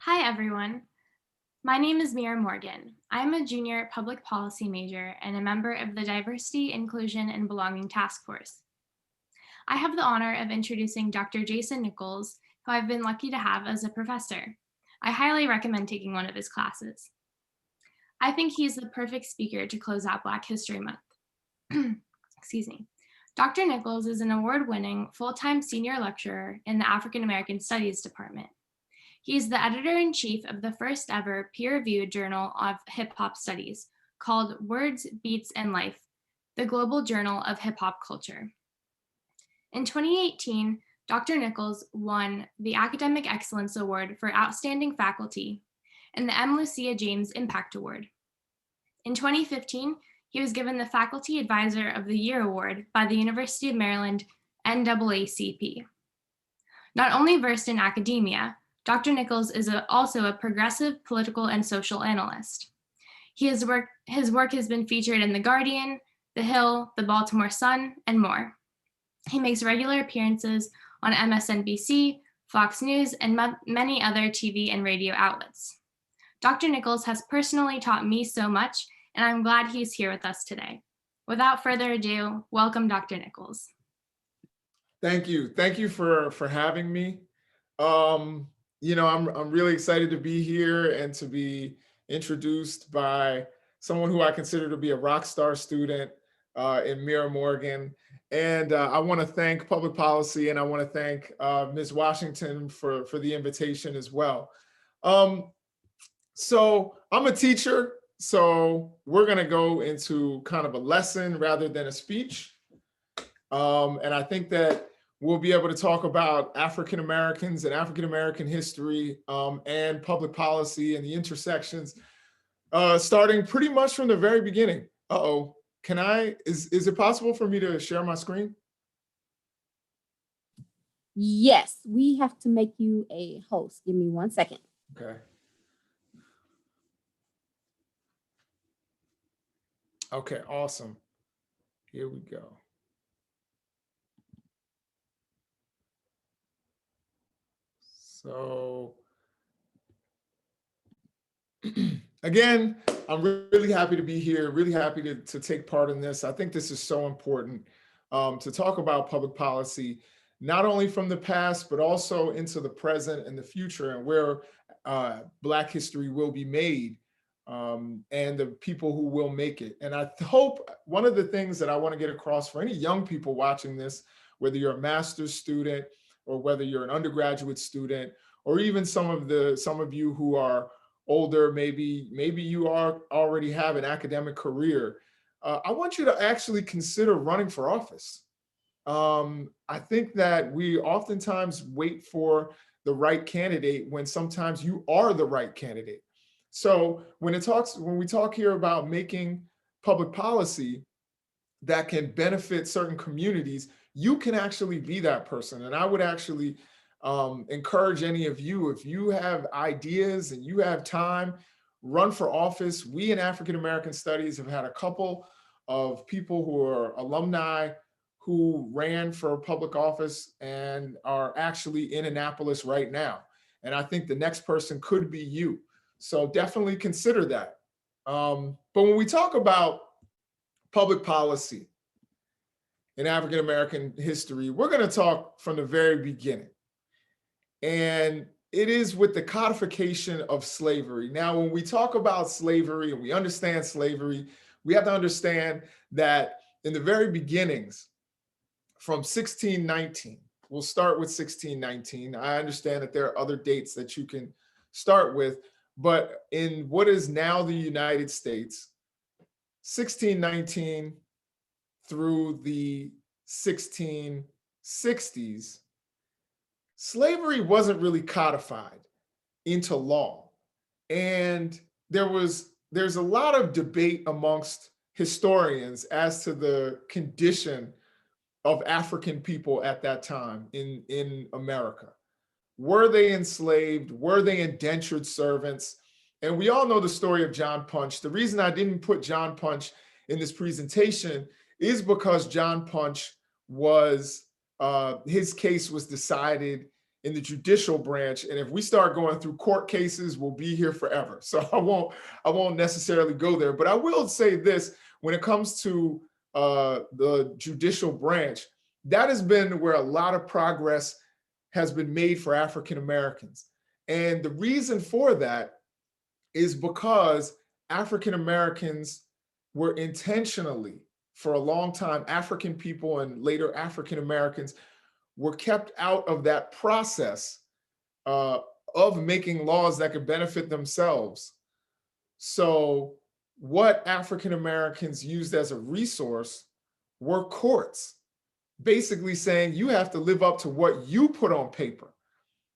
Hi, everyone. My name is Mira Morgan. I'm a junior public policy major and a member of the Diversity, Inclusion, and Belonging Task Force. I have the honor of introducing Dr. Jason Nichols, who I've been lucky to have as a professor. I highly recommend taking one of his classes. I think he's the perfect speaker to close out Black History Month. Excuse me. Dr. Nichols is an award-winning full-time senior lecturer in the African American Studies Department. He is the editor-in-chief of the first ever peer-reviewed journal of hip-hop studies called Words, Beats, and Life, the Global Journal of Hip-Hop Culture. In 2018, Dr. Nichols won the Academic Excellence Award for Outstanding Faculty and the M. Lucia James Impact Award. In 2015, he was given the Faculty Advisor of the Year Award by the University of Maryland NAACP. Not only versed in academia, Dr. Nichols is also a progressive political and social analyst. His work has been featured in The Guardian, The Hill, The Baltimore Sun, and more. He makes regular appearances on MSNBC, Fox News, and many other TV and radio outlets. Dr. Nichols has personally taught me so much, and I'm glad he's here with us today. Without further ado, welcome Dr. Nichols. Thank you. Thank you for having me. I'm really excited to be here and to be introduced by someone who I consider to be a rock star student in Mira Morgan. And I want to thank Public Policy, and I want to thank Ms. Washington for the invitation as well. So I'm a teacher, so we're going to go into kind of a lesson rather than a speech. And I think that we'll be able to talk about African Americans and African American history and public policy and the intersections, starting pretty much from the very beginning. Is it possible for me to share my screen? Yes, we have to make you a host. Give me 1 second. Okay. Okay, awesome. Here we go. So again, I'm really happy to be here, really happy to take part in this. I think this is so important to talk about public policy, not only from the past, but also into the present and the future, and where Black history will be made and the people who will make it. And I hope one of the things that I want to get across for any young people watching this, whether you're a master's student or whether you're an undergraduate student, or even some of you who are older, maybe you already have an academic career, I want you to actually consider running for office. I think that we oftentimes wait for the right candidate when sometimes you are the right candidate. So when we talk here about making public policy that can benefit certain communities, you can actually be that person. And I would actually encourage any of you, if you have ideas and you have time, run for office. We in African American Studies have had a couple of people who are alumni who ran for public office and are actually in Annapolis right now. And I think the next person could be you. So definitely consider that. But when we talk about public policy in African American history, we're going to talk from the very beginning. And it is with the codification of slavery. Now, when we talk about slavery and we understand slavery, we have to understand that in the very beginnings, from 1619, we'll start with 1619. I understand that there are other dates that you can start with, but in what is now the United States, 1619 through the 1660s, slavery wasn't really codified into law. And there's a lot of debate amongst historians as to the condition of African people at that time in America. Were they enslaved? Were they indentured servants? And we all know the story of John Punch. The reason I didn't put John Punch in this presentation is because John Punch was, his case was decided in the judicial branch. And if we start going through court cases, we'll be here forever. So I won't necessarily go there. But I will say this: when it comes to the judicial branch, that has been where a lot of progress has been made for African Americans. And the reason for that is because African Americans were intentionally, for a long time, African people and later African Americans were kept out of that process uh, of making laws that could benefit themselves. So, what African Americans used as a resource were courts, basically saying you have to live up to what you put on paper.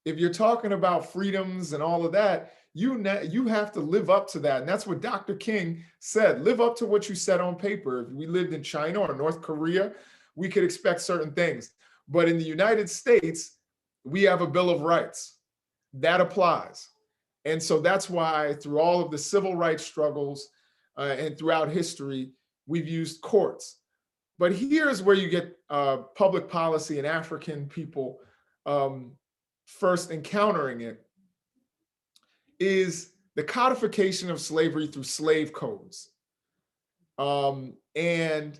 If you're talking about freedoms and all of that, you have to live up to that. And that's what Dr. King said: live up to what you said on paper. If we lived in China or North Korea, we could expect certain things. But in the United States, we have a Bill of Rights that applies. And so that's why through all of the civil rights struggles and throughout history, we've used courts. But here's where you get public policy and African people um, first encountering it, is the codification of slavery through slave codes. And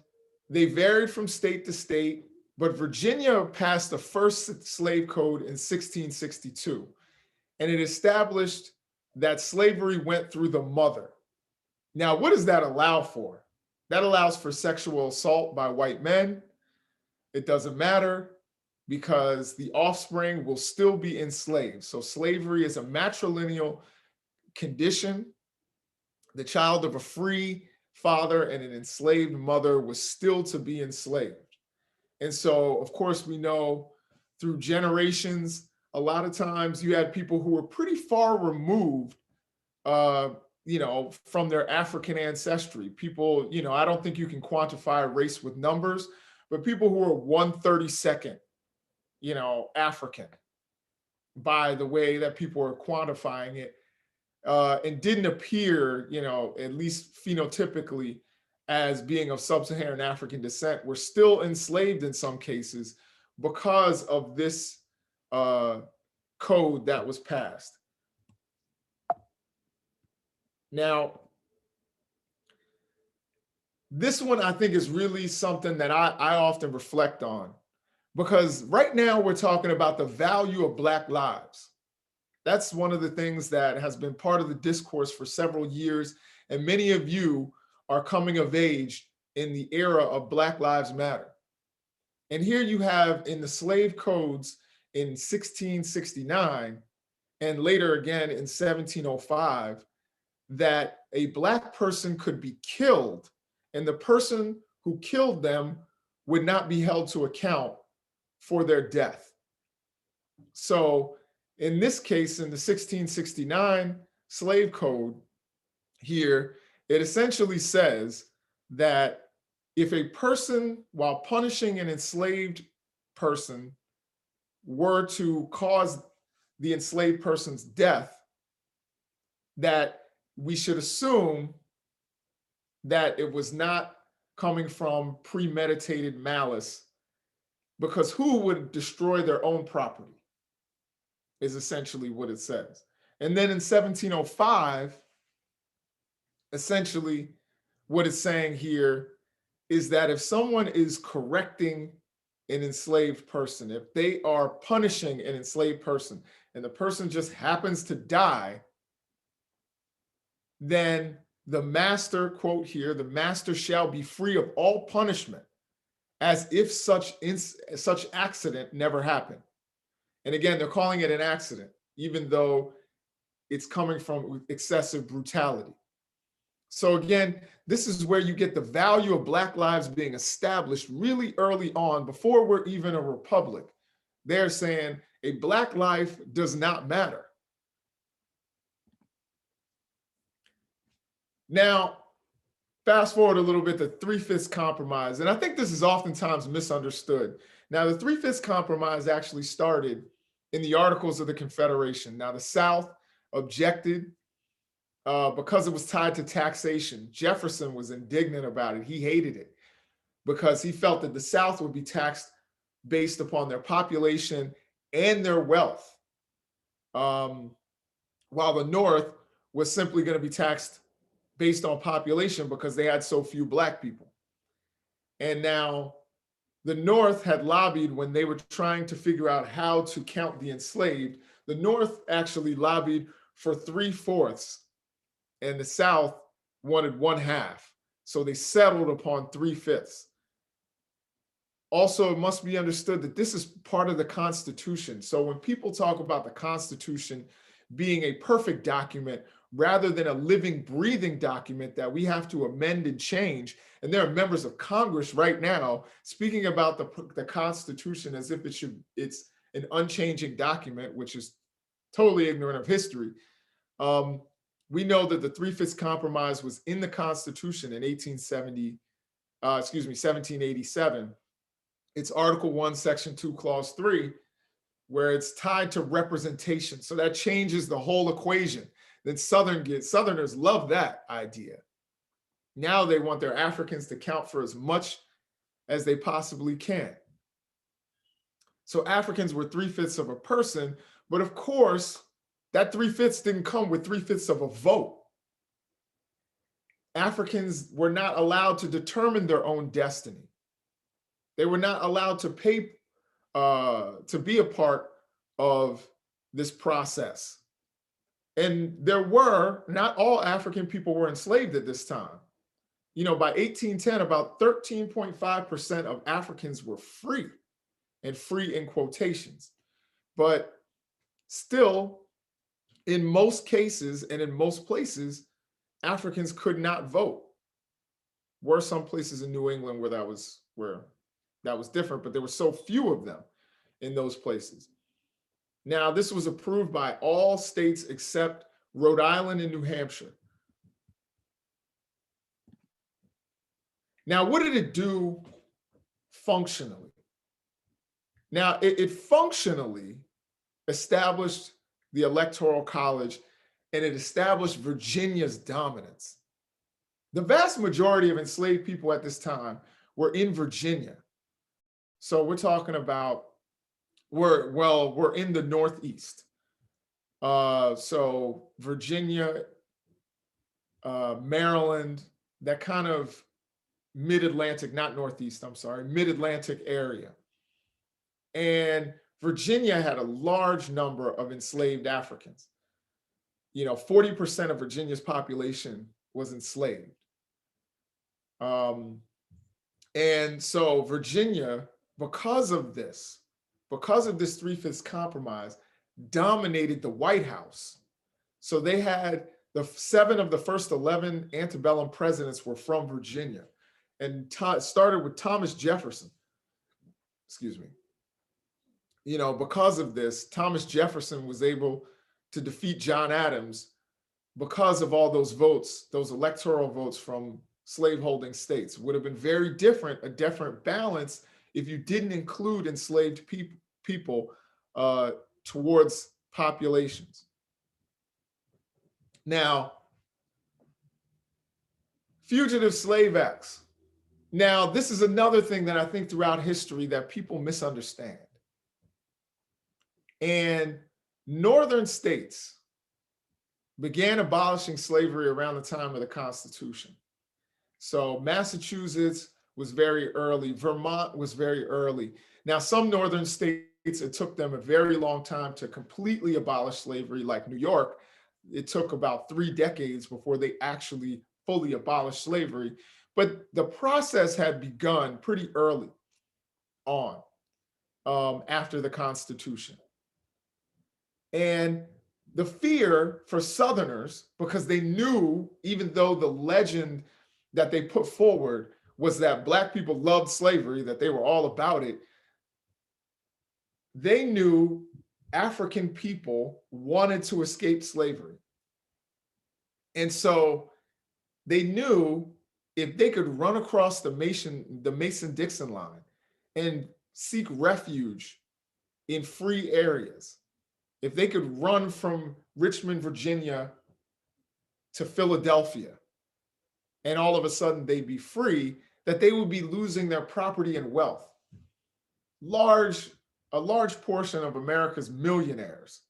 they varied from state to state, but Virginia passed the first slave code in 1662, and it established that slavery went through the mother. Now, what does that allow for? That allows for sexual assault by white men. It doesn't matter because the offspring will still be enslaved. So slavery is a matrilineal condition. The child of a free father and an enslaved mother was still to be enslaved. And so, of course, we know through generations, a lot of times you had people who were pretty far removed, from their African ancestry. People, I don't think you can quantify race with numbers, but people who are 1/32nd, African, by the way that people are quantifying it, and didn't appear, at least phenotypically, as being of sub-Saharan African descent, were still enslaved in some cases because of this code that was passed. Now, this one I think is really something that I often reflect on, because right now we're talking about the value of Black lives. That's one of the things that has been part of the discourse for several years, and many of you are coming of age in the era of Black Lives Matter. And here you have in the slave codes in 1669 and later again in 1705 that a Black person could be killed and the person who killed them would not be held to account for their death. So in this case, in the 1669 slave code here, it essentially says that if a person, while punishing an enslaved person, were to cause the enslaved person's death, that we should assume that it was not coming from premeditated malice, because who would destroy their own property is essentially what it says. And then in 1705, essentially what it's saying here is that if someone is correcting an enslaved person, if they are punishing an enslaved person and the person just happens to die, then the master, quote here, the master shall be free of all punishment as if such accident never happened. And again, they're calling it an accident, even though it's coming from excessive brutality. So again, this is where you get the value of Black lives being established really early on, before we're even a republic. They're saying a Black life does not matter. Now, fast forward a little bit to Three-Fifths Compromise, and I think this is oftentimes misunderstood. Now, the Three-Fifths Compromise actually started in the Articles of the Confederation. Now, the South objected because it was tied to taxation. Jefferson was indignant about it. He hated it because he felt that the South would be taxed based upon their population and their wealth, while the North was simply going to be taxed based on population because they had so few Black people. And now the North had lobbied when they were trying to figure out how to count the enslaved. The North actually lobbied for 3/4, and the South wanted 1/2. So they settled upon 3/5. Also, it must be understood that this is part of the Constitution. So when people talk about the Constitution being a perfect document rather than a living, breathing document that we have to amend and change, and there are members of Congress right now speaking about the Constitution as if it's an unchanging document, which is totally ignorant of history. We know that the 3/5 compromise was in the Constitution in 1787. It's Article 1, Section 2, Clause 3, where it's tied to representation. So that changes the whole equation. Then Southerners love that idea. Now they want their Africans to count for as much as they possibly can. So Africans were 3/5 of a person, but of course, that 3/5 didn't come with 3/5 of a vote. Africans were not allowed to determine their own destiny. They were not allowed to to be a part of this process. And not all African people were enslaved at this time. By 1810, about 13.5% of Africans were free, and free in quotations. But still, in most cases and in most places, Africans could not vote. Were some places in New England where that was different, but there were so few of them in those places. Now, this was approved by all states except Rhode Island and New Hampshire. Now, what did it do functionally? Now, it functionally established the Electoral College, and it established Virginia's dominance. The vast majority of enslaved people at this time were in Virginia. So we're talking about, we're in the Northeast. So Virginia, Maryland, that kind of mid-Atlantic, not Northeast, I'm sorry, mid-Atlantic area. And Virginia had a large number of enslaved Africans. 40% of Virginia's population was enslaved. And so Virginia, because of this 3/5 compromise, dominated the White House. So they had 7 of the first 11 antebellum presidents were from Virginia, and started with Thomas Jefferson. Excuse me. Because of this, Thomas Jefferson was able to defeat John Adams because of all those votes, those electoral votes from slaveholding states. Would have been a different balance if you didn't include enslaved people towards populations. Now, Fugitive Slave Acts. Now, this is another thing that I think throughout history that people misunderstand. And northern states began abolishing slavery around the time of the Constitution. So Massachusetts was very early. Vermont was very early. Now, some northern states, it took them a very long time to completely abolish slavery, like New York. It took about 3 decades before they actually fully abolished slavery. But the process had begun pretty early on, after the Constitution. And the fear for Southerners, because they knew, even though the legend that they put forward was that Black people loved slavery, that they were all about it, they knew African people wanted to escape slavery. And so they knew if they could run across the Mason-Dixon line and seek refuge in free areas, if they could run from Richmond, Virginia to Philadelphia, and all of a sudden they'd be free, that they would be losing their property and wealth. Large a large portion of America's millionaires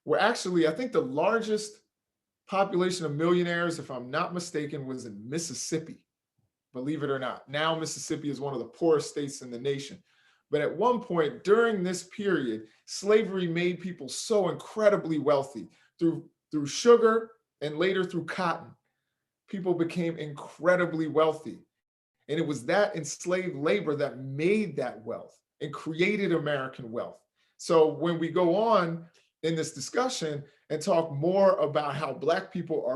were actually, I think the largest population of millionaires, if I'm not mistaken, was in Mississippi, believe it or not. Now Mississippi is one of the poorest states in the nation. But at one point during this period, slavery made people so incredibly wealthy through sugar and later through cotton. People became incredibly wealthy. And it was that enslaved labor that made that wealth and created American wealth. So when we go on in this discussion and talk more about how Black people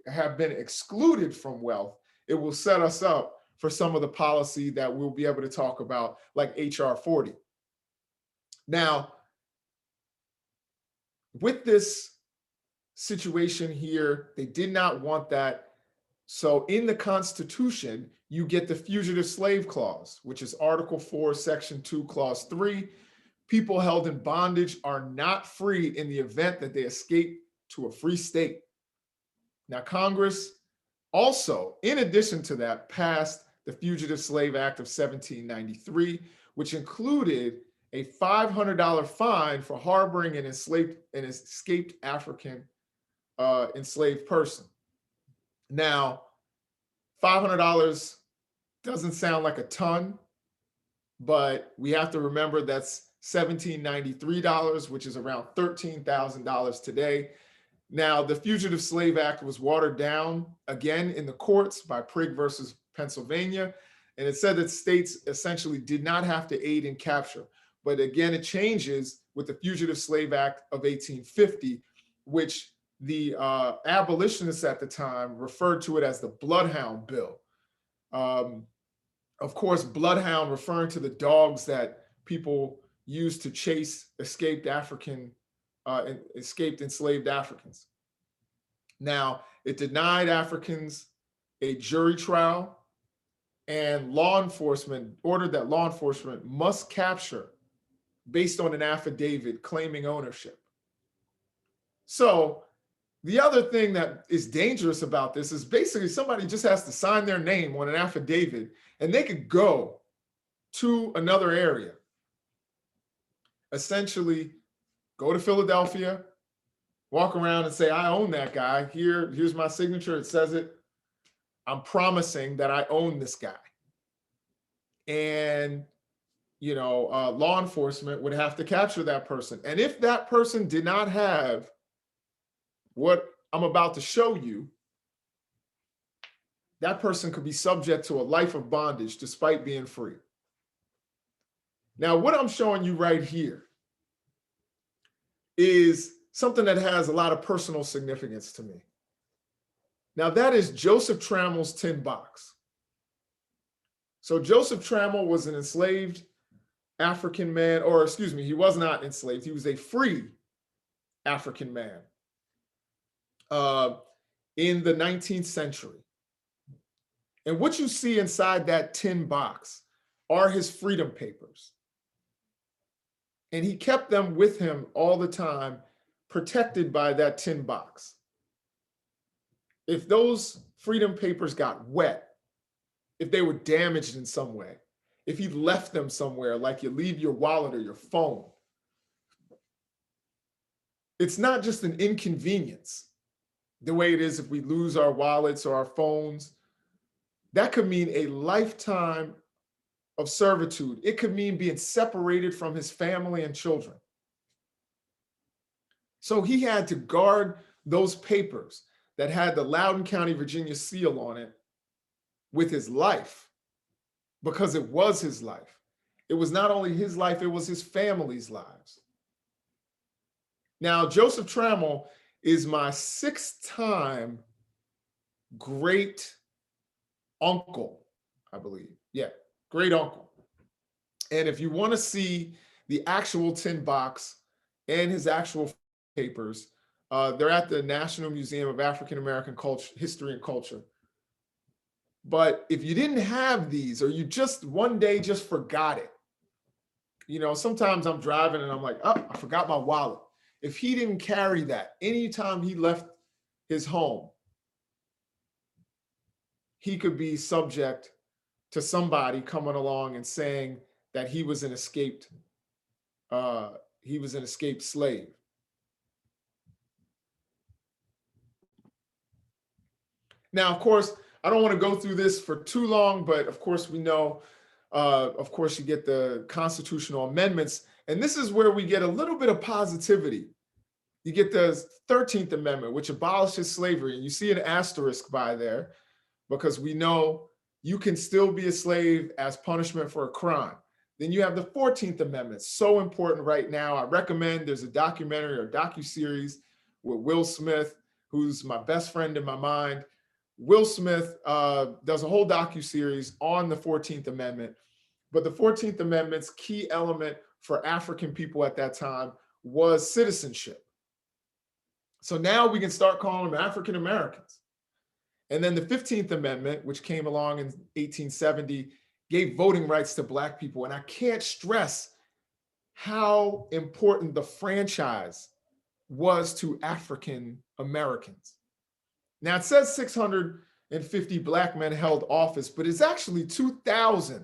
have been excluded from wealth, it will set us up for some of the policy that we'll be able to talk about, like HR 40. Now, with this situation here, they did not want that. So in the Constitution, you get the Fugitive Slave Clause, which is Article 4, Section 2, Clause 3. People held in bondage are not free in the event that they escape to a free state. Now, Congress also, in addition to that, passed the Fugitive Slave Act of 1793, which included a $500 fine for harboring an escaped African enslaved person. Now, $500 doesn't sound like a ton, but we have to remember that's $1793, which is around $13,000 today. Now, the Fugitive Slave Act was watered down again in the courts by Prigg versus Pennsylvania, and it said that states essentially did not have to aid in capture. But again, it changes with the Fugitive Slave Act of 1850, which the abolitionists at the time referred to it as the Bloodhound Bill. Of course, Bloodhound referring to the dogs that people used to chase escaped enslaved Africans. Now, it denied Africans a jury trial, and law enforcement ordered that law enforcement must capture based on an affidavit claiming ownership. So the other thing that is dangerous about this is basically somebody just has to sign their name on an affidavit and they could go to another area. Essentially, go to Philadelphia, walk around and say, I own that guy. Here's my signature. It says it. I'm promising that I own this guy. And, law enforcement would have to capture that person. And if that person did not have what I'm about to show you, that person could be subject to a life of bondage despite being free. Now, what I'm showing you right here is something that has a lot of personal significance to me. Now, that is Joseph Trammell's tin box. So Joseph Trammell was an enslaved African man, or excuse me, he was not enslaved. He was a free African man in the 19th century. And what you see inside that tin box are his freedom papers. And he kept them with him all the time, protected by that tin box. If those freedom papers got wet, if they were damaged in some way, if he left them somewhere, like you leave your wallet or your phone, it's not just an inconvenience the way it is if we lose our wallets or our phones. That could mean a lifetime of servitude. It could mean being separated from his family and children. So he had to guard those papers that had the Loudoun County, Virginia seal on it with his life, because it was his life. It was not only his life, it was his family's lives. Now, Joseph Trammell is my 6th time great uncle, I believe. Yeah, great uncle. And if you want to see the actual tin box and his actual papers, they're at the National Museum of African American History and Culture. But if you didn't have these, or you just one day just forgot it, sometimes I'm driving and I'm like, oh, I forgot my wallet. If he didn't carry that, anytime he left his home, he could be subject to somebody coming along and saying that he was an escaped he was an escaped slave. Now, of course, I don't want to go through this for too long, but of course, we know, of course, you get the constitutional amendments. And this is where we get a little bit of positivity. You get the 13th Amendment, which abolishes slavery. And you see an asterisk by there because we know you can still be a slave as punishment for a crime. Then you have the 14th Amendment, so important right now. I recommend there's a documentary or docuseries with Will Smith, who's my best friend in my mind. Will Smith does a whole docuseries on the 14th Amendment. But the 14th Amendment's key element for African people at that time was citizenship. So now we can start calling them African Americans. And then the 15th Amendment, which came along in 1870, gave voting rights to Black people. And I can't stress how important the franchise was to African Americans. Now it says 650 Black men held office, but it's actually 2,000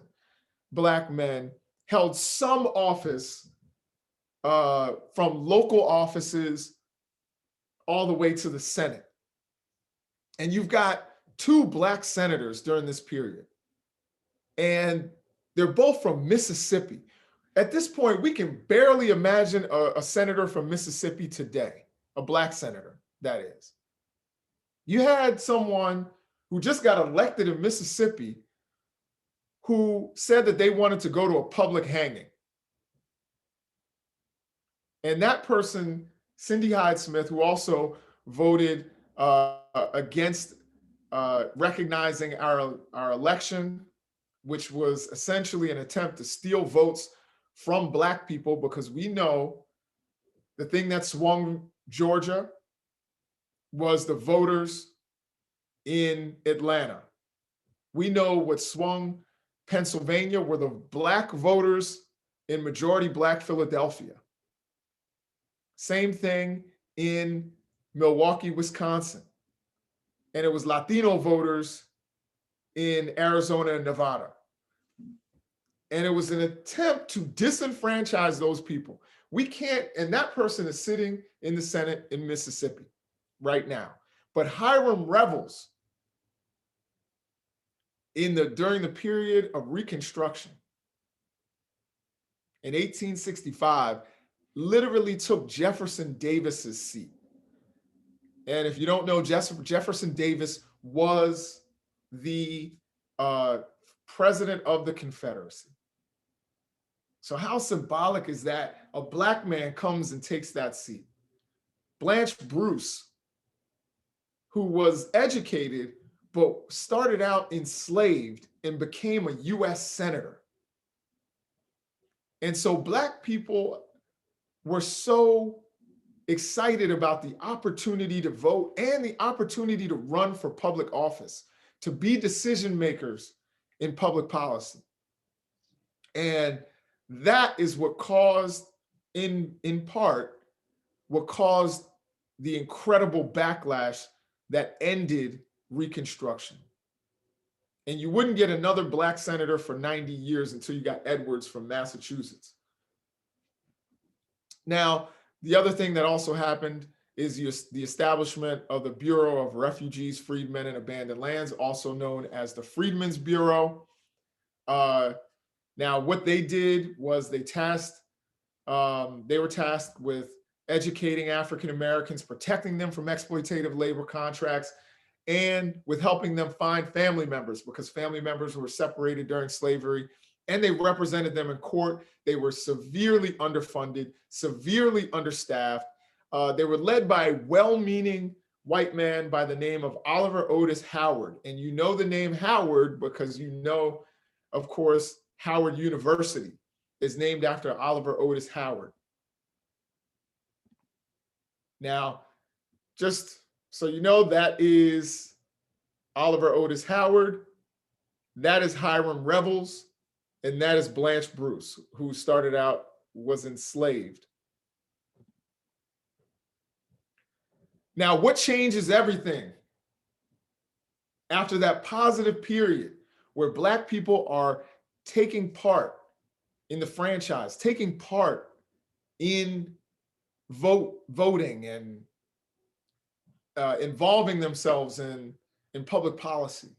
Black men held some office from local offices all the way to the Senate. And you've got 2 Black senators during this period. And they're both from Mississippi. At this point, we can barely imagine a senator from Mississippi today, a Black senator, that is. You had someone who just got elected in Mississippi who said that they wanted to go to a public hanging. And that person, Cindy Hyde-Smith, who also voted against recognizing our election, which was essentially an attempt to steal votes from Black people, because we know the thing that swung Georgia was the voters in Atlanta. We know what swung Pennsylvania were the Black voters in majority Black Philadelphia. Same thing in Milwaukee, Wisconsin. And it was Latino voters in Arizona and Nevada. And it was an attempt to disenfranchise those people. We can't, and that person is sitting in the Senate in Mississippi right now. But Hiram Revels, during the period of Reconstruction in 1865, literally took Jefferson Davis's seat. And if you don't know, Jefferson Davis was the president of the Confederacy. So how symbolic is that? A Black man comes and takes that seat. Blanche Bruce, who was educated, but started out enslaved and became a US senator. And so Black people were so excited about the opportunity to vote and the opportunity to run for public office, to be decision makers in public policy. And that is what caused, in part, what caused the incredible backlash that ended Reconstruction. And you wouldn't get another Black senator for 90 years until you got Edwards from Massachusetts. Now, the other thing that also happened is the establishment of the Bureau of Refugees, Freedmen, and Abandoned Lands, also known as the Freedmen's Bureau. Now, what they did was they were tasked with educating African Americans, protecting them from exploitative labor contracts, and with helping them find family members, because family members were separated during slavery, and they represented them in court. They were severely underfunded, severely understaffed. They were led by a well-meaning white man by the name of Oliver Otis Howard. And you know the name Howard because you know, of course, Howard University is named after Oliver Otis Howard. Now, just so you know, that is Oliver Otis Howard, that is Hiram Revels, and that is Blanche Bruce, who started out, was enslaved. Now, what changes everything after that positive period where Black people are taking part in the franchise, taking part in voting and involving themselves in public policy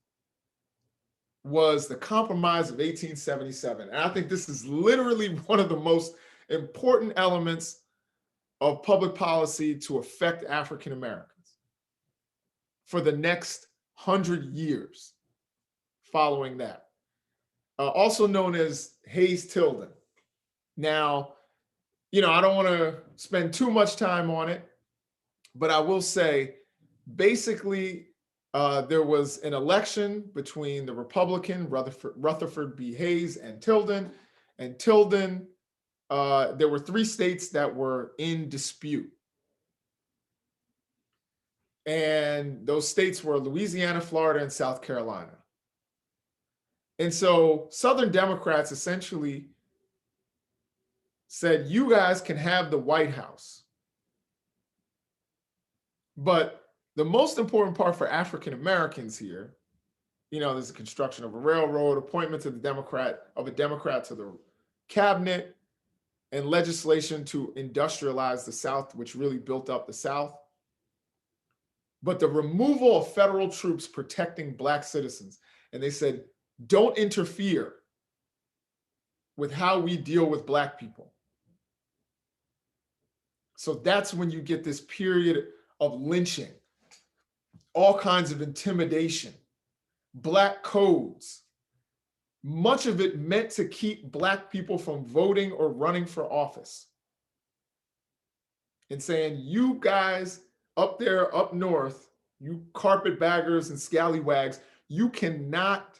was the Compromise of 1877. And I think this is literally one of the most important elements of public policy to affect African Americans for the next 100 years following that. Also known as Hayes-Tilden. Now, I don't want to spend too much time on it, but I will say, basically, there was an election between the Republican Rutherford B. Hayes and Tilden. And Tilden, there were 3 states that were in dispute. And those states were Louisiana, Florida, and South Carolina. And so Southern Democrats essentially said, you guys can have the White House. But the most important part for African Americans here, there's the construction of a railroad, appointment of a Democrat to the cabinet, and legislation to industrialize the South, which really built up the South. But the removal of federal troops protecting Black citizens. And they said, don't interfere with how we deal with Black people. So that's when you get this period of lynching, all kinds of intimidation, Black codes, much of it meant to keep Black people from voting or running for office. And saying, you guys up there, up north, you carpetbaggers and scallywags, you cannot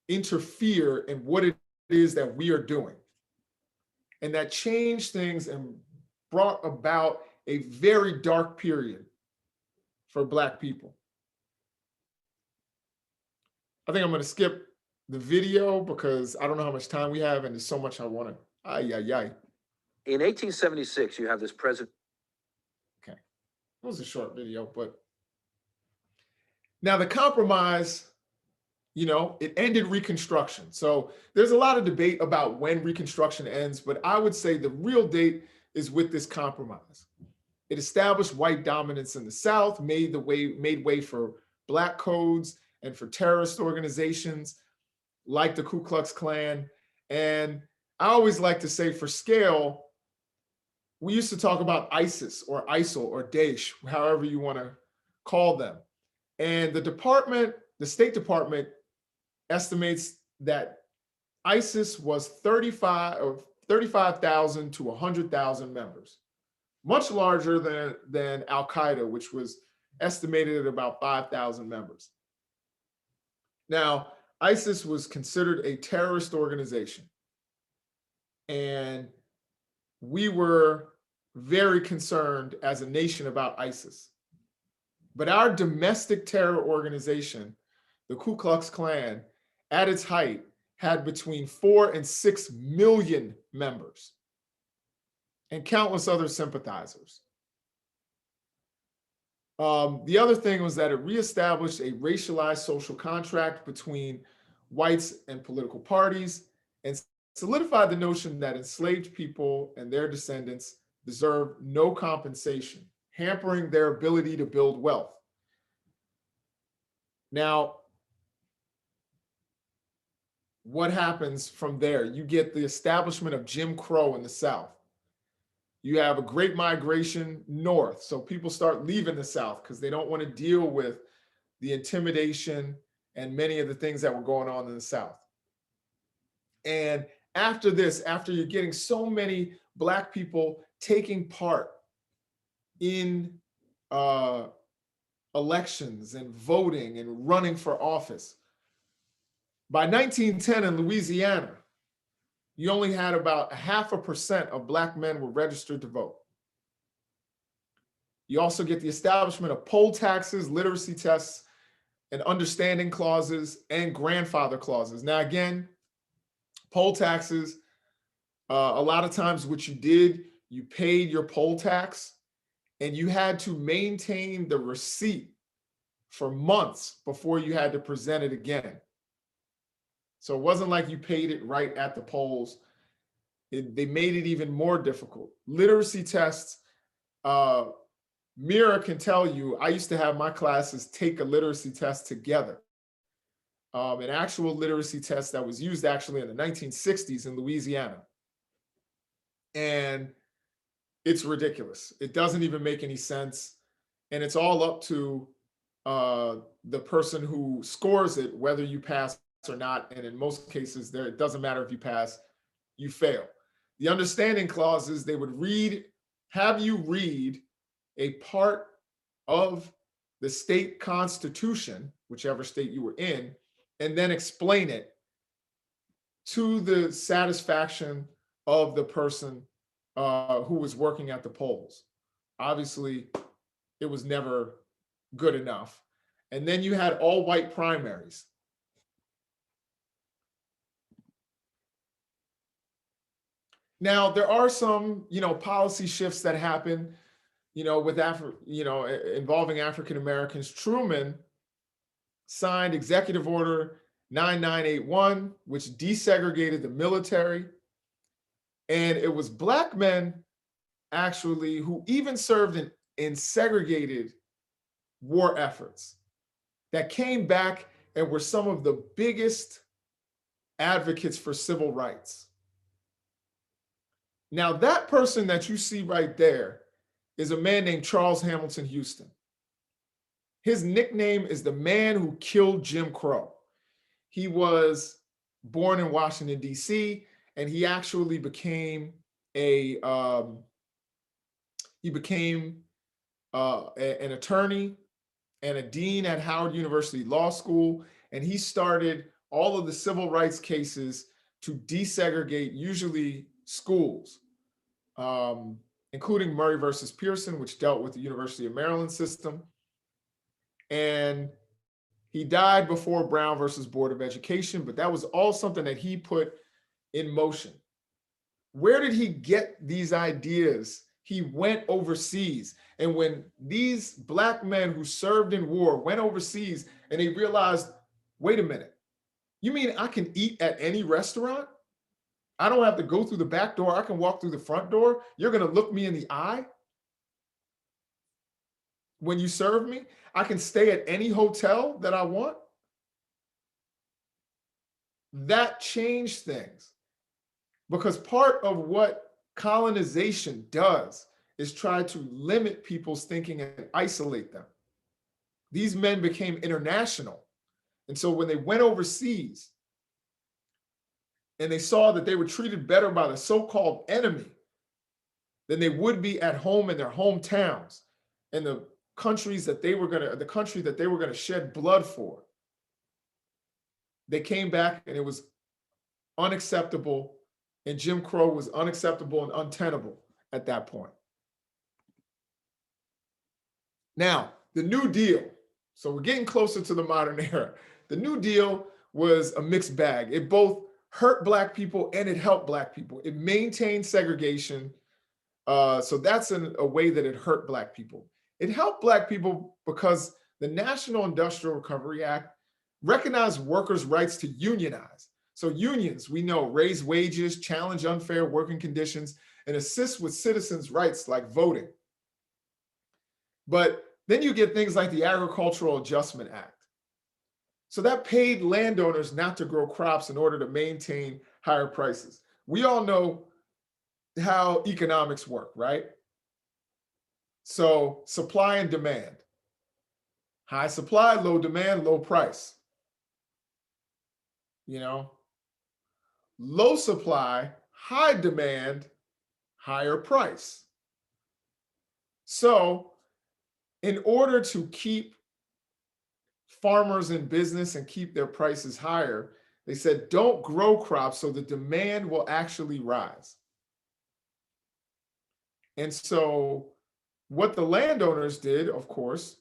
interfere in what it is that we are doing. And that changed things and brought about a very dark period for Black people. I think I'm going to skip the video because I don't know how much time we have and there's so much I want to. In 1876, you have this president. Okay. It was a short video, but now the compromise, it ended Reconstruction. So there's a lot of debate about when Reconstruction ends, but I would say the real date is with this compromise. It established white dominance in the South, made way for Black codes and for terrorist organizations like the Ku Klux Klan. And I always like to say, for scale, we used to talk about ISIS or ISIL or Daesh, however you want to call them. And the State Department estimates that ISIS was 35,000 to 100,000 members, much larger than Al Qaeda, which was estimated at about 5,000 members. Now, ISIS was considered a terrorist organization, and we were very concerned as a nation about ISIS. But our domestic terror organization, the Ku Klux Klan, at its height, had between 4 and 6 million members and countless other sympathizers. The other thing was that it reestablished a racialized social contract between whites and political parties and solidified the notion that enslaved people and their descendants deserve no compensation, hampering their ability to build wealth. Now, what happens from there? You get the establishment of Jim Crow in the South. You have a great migration north. So people start leaving the South because they don't want to deal with the intimidation and many of the things that were going on in the South. And after this, after you're getting so many Black people taking part in elections and voting and running for office, by 1910 in Louisiana, you only had about 0.5% of Black men were registered to vote. You also get the establishment of poll taxes, literacy tests, and understanding clauses and grandfather clauses. Now, again, poll taxes, a lot of times what you did, you paid your poll tax and you had to maintain the receipt for months before you had to present it again. So it wasn't like you paid it right at the polls. they made it even more difficult. Literacy tests, Mira can tell you, I used to have my classes take a literacy test together. An actual literacy test that was used actually in the 1960s in Louisiana. And it's ridiculous. It doesn't even make any sense. And it's all up to the person who scores it, whether you pass or not. And in most cases, it doesn't matter if you pass, you fail. The understanding clauses, they would have you read a part of the state constitution, whichever state you were in, and then explain it to the satisfaction of the person who was working at the polls. Obviously, it was never good enough. And then you had all white primaries. Now, there are some, policy shifts that happen, with involving African Americans. Truman signed Executive Order 9981, which desegregated the military. And it was Black men actually who even served in segregated war efforts that came back and were some of the biggest advocates for civil rights. Now, that person that you see right there is a man named Charles Hamilton Houston. His nickname is the man who killed Jim Crow. He was born in Washington, D.C., and he actually became an attorney and a dean at Howard University Law School. And he started all of the civil rights cases to desegregate usually schools, including Murray versus Pearson, which dealt with the University of Maryland system. And he died before Brown versus Board of Education, but that was all something that he put in motion. Where did he get these ideas? He went overseas. And when these Black men who served in war went overseas and they realized, wait a minute, you mean I can eat at any restaurant? I don't have to go through the back door. I can walk through the front door. You're going to look me in the eye when you serve me? I can stay at any hotel that I want? That changed things. Because part of what colonization does is try to limit people's thinking and isolate them. These men became international. And so when they went overseas and they saw that they were treated better by the so-called enemy than they would be at home in their hometowns and the country that they were going to shed blood for, they came back and it was unacceptable. And Jim Crow was unacceptable and untenable at that point. Now, the New Deal. So we're getting closer to the modern era. The New Deal was a mixed bag. It both hurt Black people and it helped Black people. It maintained segregation. So that's a way that it hurt Black people. It helped Black people because the National Industrial Recovery Act recognized workers' rights to unionize. So unions, we know, raise wages, challenge unfair working conditions, and assist with citizens' rights like voting. But then you get things like the Agricultural Adjustment Act. So that paid landowners not to grow crops in order to maintain higher prices. We all know how economics work, right? So supply and demand. High supply, low demand, low price. Low supply, high demand, higher price. So in order to keep farmers in business and keep their prices higher, they said, don't grow crops so the demand will actually rise. And so what the landowners did, of course,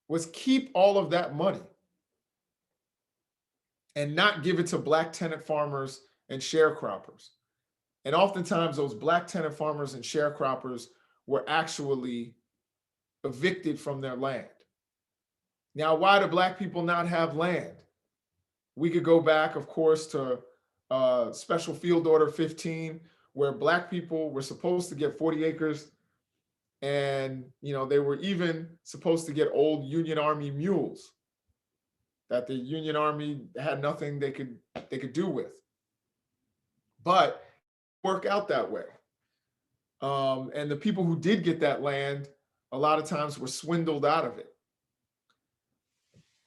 was keep all of that money and not give it to Black tenant farmers and sharecroppers. And oftentimes those Black tenant farmers and sharecroppers were actually evicted from their land. Now, why do Black people not have land? We could go back, of course, to Special Field Order 15, where Black people were supposed to get 40 acres, and they were even supposed to get old Union Army mules that the Union Army had nothing they could do with. But it worked out that way. And the people who did get that land, a lot of times were swindled out of it.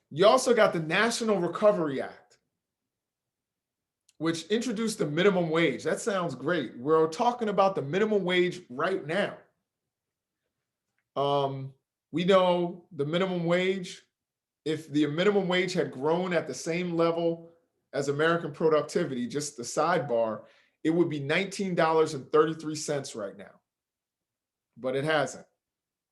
You also got the National Recovery Act, which introduced the minimum wage. That sounds great. We're talking about the minimum wage right now. We know the minimum wage, if the minimum wage had grown at the same level as American productivity, just the sidebar, it would be $19.33 right now. But it hasn't.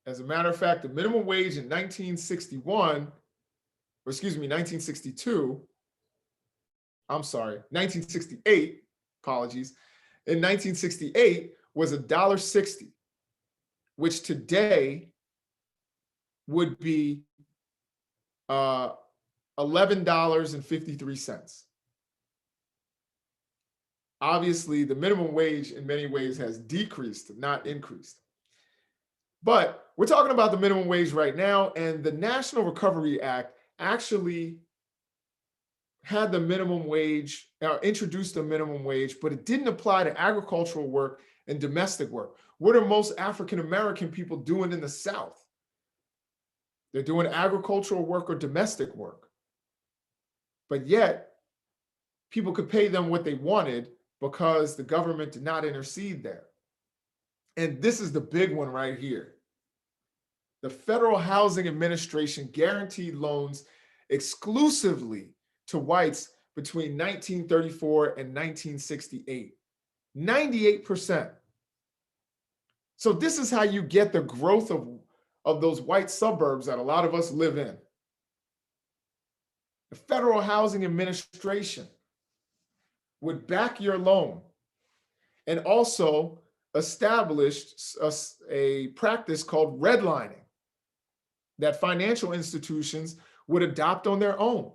As a matter of fact, the minimum wage in 1968, apologies, in 1968 was $1.60, which today would be $11.53. Obviously, the minimum wage in many ways has decreased, not increased. But we're talking about the minimum wage right now, and the National Recovery Act actually had the minimum wage, introduced the minimum wage, but it didn't apply to agricultural work and domestic work. What are most African-American people doing in the South? They're doing agricultural work or domestic work. But yet, people could pay them what they wanted because the government did not intercede there. And this is the big one right here. The Federal Housing Administration guaranteed loans exclusively to whites between 1934 and 1968. 98%. So this is how you get the growth of those white suburbs that a lot of us live in. The Federal Housing Administration would back your loan and also established a practice called redlining that financial institutions would adopt on their own.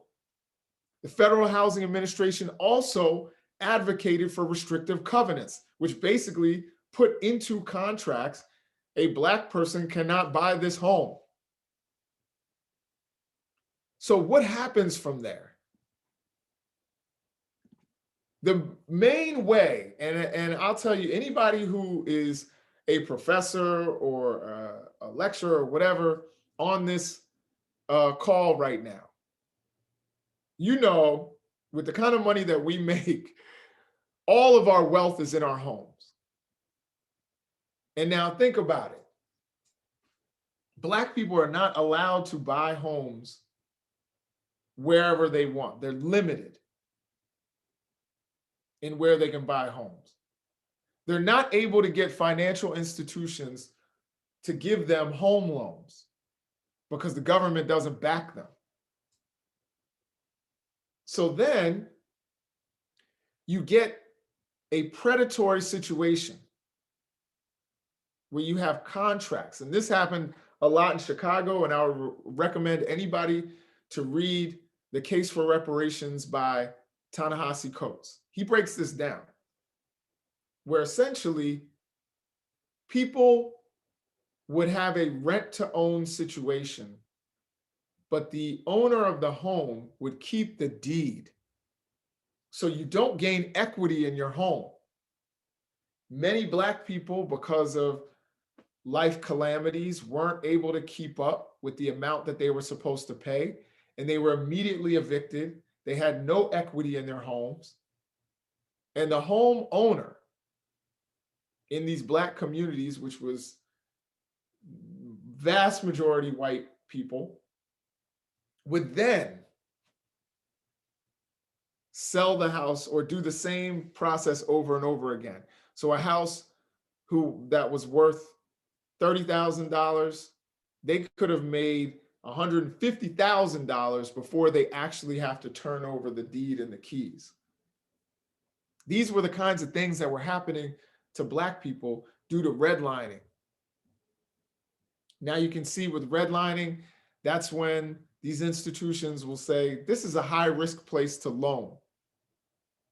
The Federal Housing Administration also advocated for restrictive covenants, which basically put into contracts a Black person cannot buy this home. So what happens from there? The main way, and I'll tell you, anybody who is a professor or a lecturer or whatever on this call right now, with the kind of money that we make, all of our wealth is in our homes. And now think about it. Black people are not allowed to buy homes wherever they want. They're limited in where they can buy homes. They're not able to get financial institutions to give them home loans because the government doesn't back them. So then you get a predatory situation where you have contracts. And this happened a lot in Chicago, and I would recommend anybody to read The Case for Reparations by Ta-Nehisi Coates. He breaks this down, where essentially people would have a rent-to-own situation, but the owner of the home would keep the deed. So you don't gain equity in your home. Many Black people, because of life calamities, weren't able to keep up with the amount that they were supposed to pay, and they were immediately evicted. They had no equity in their homes. And the homeowner in these Black communities, which was vast majority white people, would then sell the house or do the same process over and over again. So a house that was worth $30,000, they could have made $150,000 before they actually have to turn over the deed and the keys. These were the kinds of things that were happening to Black people due to redlining. Now you can see with redlining, that's when these institutions will say, this is a high-risk place to loan.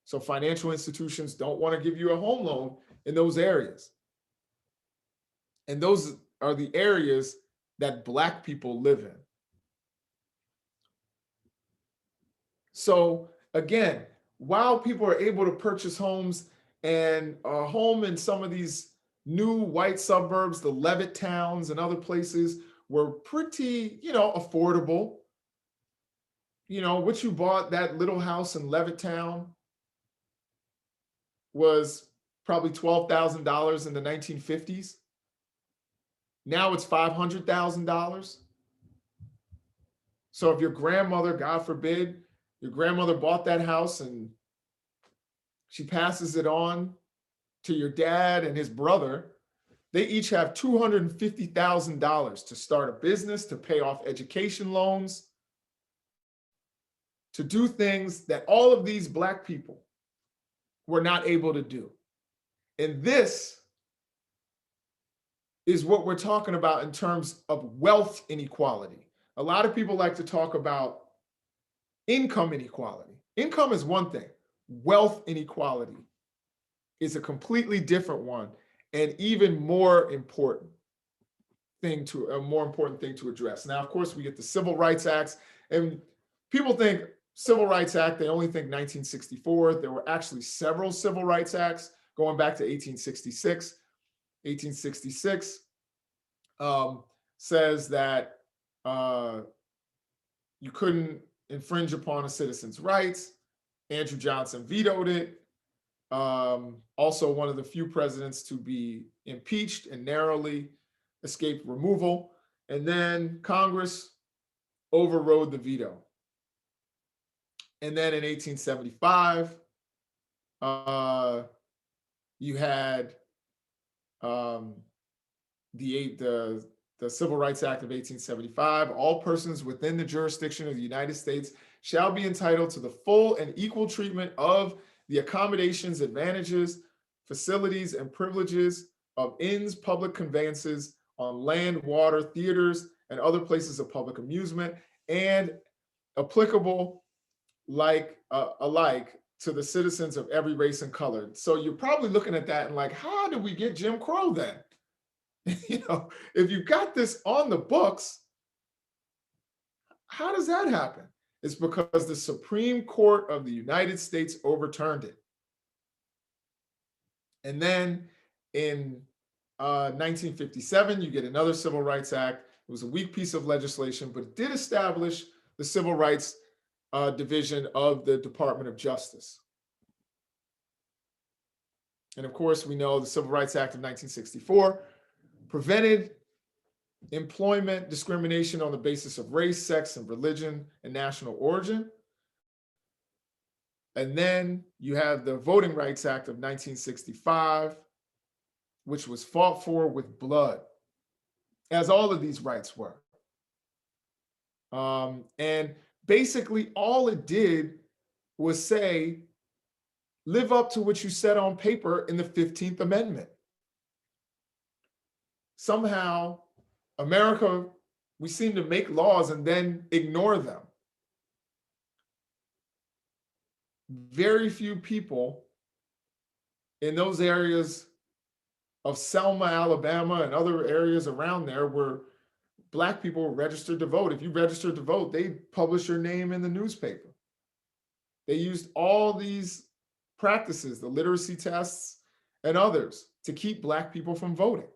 So financial institutions don't want to give you a home loan in those areas. And those are the areas that Black people live in. So again, while people are able to purchase homes, and a home in some of these new white suburbs, the Levitt towns and other places, were pretty, affordable. What you bought, that little house in Levittown, was probably $12,000 in the 1950s. Now it's $500,000. So if your grandmother, God forbid, your grandmother bought that house and she passes it on to your dad and his brother, they each have $250,000 to start a business, to pay off education loans, to do things that all of these Black people were not able to do. And this is what we're talking about in terms of wealth inequality. A lot of people like to talk about income inequality. Income is one thing. Wealth inequality is a completely different one, and even more important thing to address. Now, of course, we get the Civil Rights Acts, and people think Civil Rights Act, they only think 1964. There were actually several Civil Rights Acts going back to 1866. 1866 says that you couldn't infringe upon a citizen's rights. Andrew Johnson vetoed it. Also one of the few presidents to be impeached and narrowly escaped removal. And then Congress overrode the veto. And then in 1875, you had the Civil Rights Act of 1875. All persons within the jurisdiction of the United States shall be entitled to the full and equal treatment of the accommodations, advantages, facilities, and privileges of inns, public conveyances on land, water, theaters, and other places of public amusement, and applicable alike to the citizens of every race and color. So you're probably looking at that and like, how did we get Jim Crow then? If you've got this on the books, how does that happen? It's because the Supreme Court of the United States overturned it. And then in 1957, you get another Civil Rights Act. It was a weak piece of legislation, but it did establish the Civil Rights Division of the Department of Justice. And of course, we know the Civil Rights Act of 1964 prevented employment discrimination on the basis of race, sex, and religion and national origin. And then you have the Voting Rights Act of 1965, which was fought for with blood, as all of these rights were. And basically all it did was say, live up to what you said on paper in the 15th Amendment. Somehow, America, we seem to make laws and then ignore them. Very few people in those areas of Selma, Alabama, and other areas around there where Black people were registered to vote. If you registered to vote, they published your name in the newspaper. They used all these practices, the literacy tests and others, to keep Black people from voting.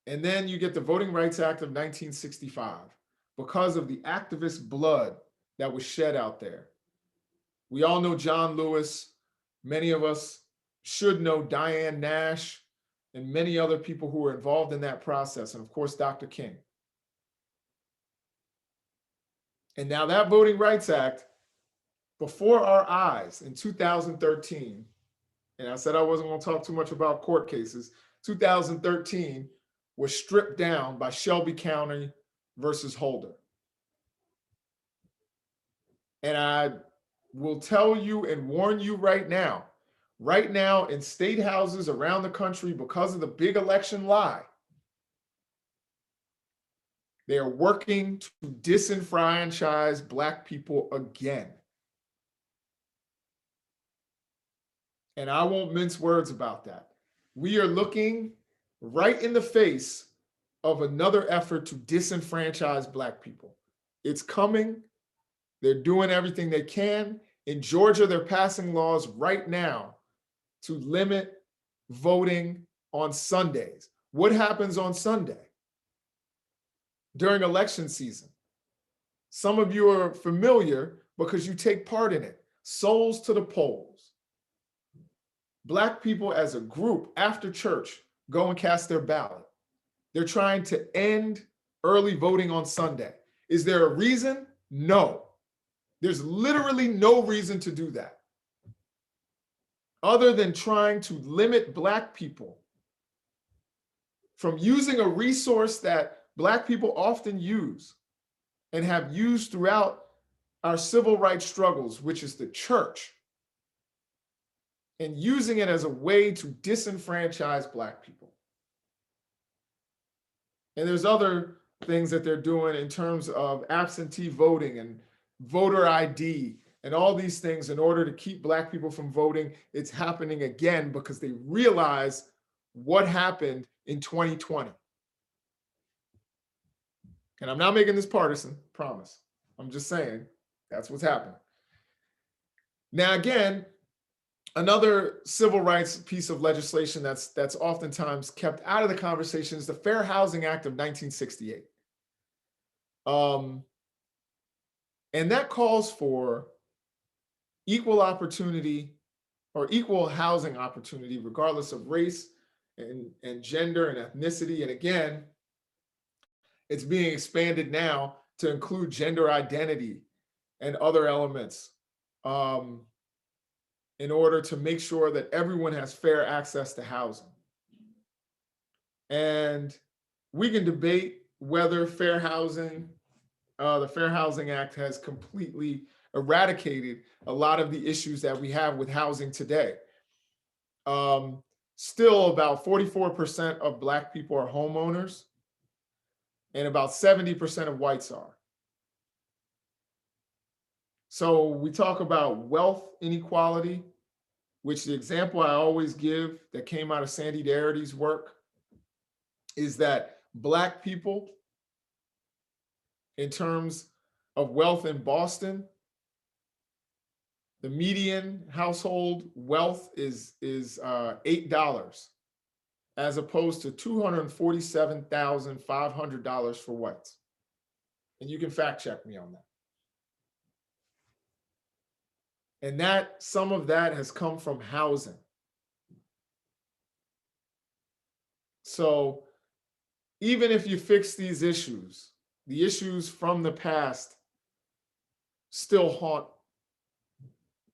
And then you get the Voting Rights Act of 1965 because of the activist blood that was shed out there. We all know John Lewis. Many of us should know Diane Nash and many other people who were involved in that process. And of course, Dr. King. And now that Voting Rights Act, before our eyes in 2013, and I said I wasn't going to talk too much about court cases, 2013 was stripped down by Shelby County versus Holder. And I will tell you and warn you right now in state houses around the country, because of the big election lie, they are working to disenfranchise Black people again. And I won't mince words about that. We are looking right in the face of another effort to disenfranchise Black people. It's coming. They're doing everything they can. In Georgia, they're passing laws right now to limit voting on Sundays. What happens on Sunday during election season? Some of you are familiar because you take part in it. Souls to the polls. Black people as a group after church go and cast their ballot. They're trying to end early voting on Sunday. Is there a reason? No. There's literally no reason to do that other than trying to limit Black people from using a resource that Black people often use and have used throughout our civil rights struggles, which is the church, and using it as a way to disenfranchise Black people. And there's other things that they're doing in terms of absentee voting and voter ID and all these things in order to keep Black people from voting. It's happening again because they realize what happened in 2020. And I'm not making this partisan, promise. I'm just saying that's what's happening. Now, again, another civil rights piece of legislation that's oftentimes kept out of the conversation is the Fair Housing Act of 1968. And that calls for equal opportunity or equal housing opportunity, regardless of race and gender and ethnicity. And again, it's being expanded now to include gender identity and other elements in order to make sure that everyone has fair access to housing. And we can debate whether fair housing, the Fair Housing Act has completely eradicated a lot of the issues that we have with housing today. Still about 44% of Black people are homeowners and about 70% of whites are. So we talk about wealth inequality, which the example I always give that came out of Sandy Darity's work is that Black people, in terms of wealth in Boston, the median household wealth is $8 as opposed to $247,500 for whites. And you can fact check me on that. And that some of that has come from housing. So even if you fix these issues, the issues from the past still haunt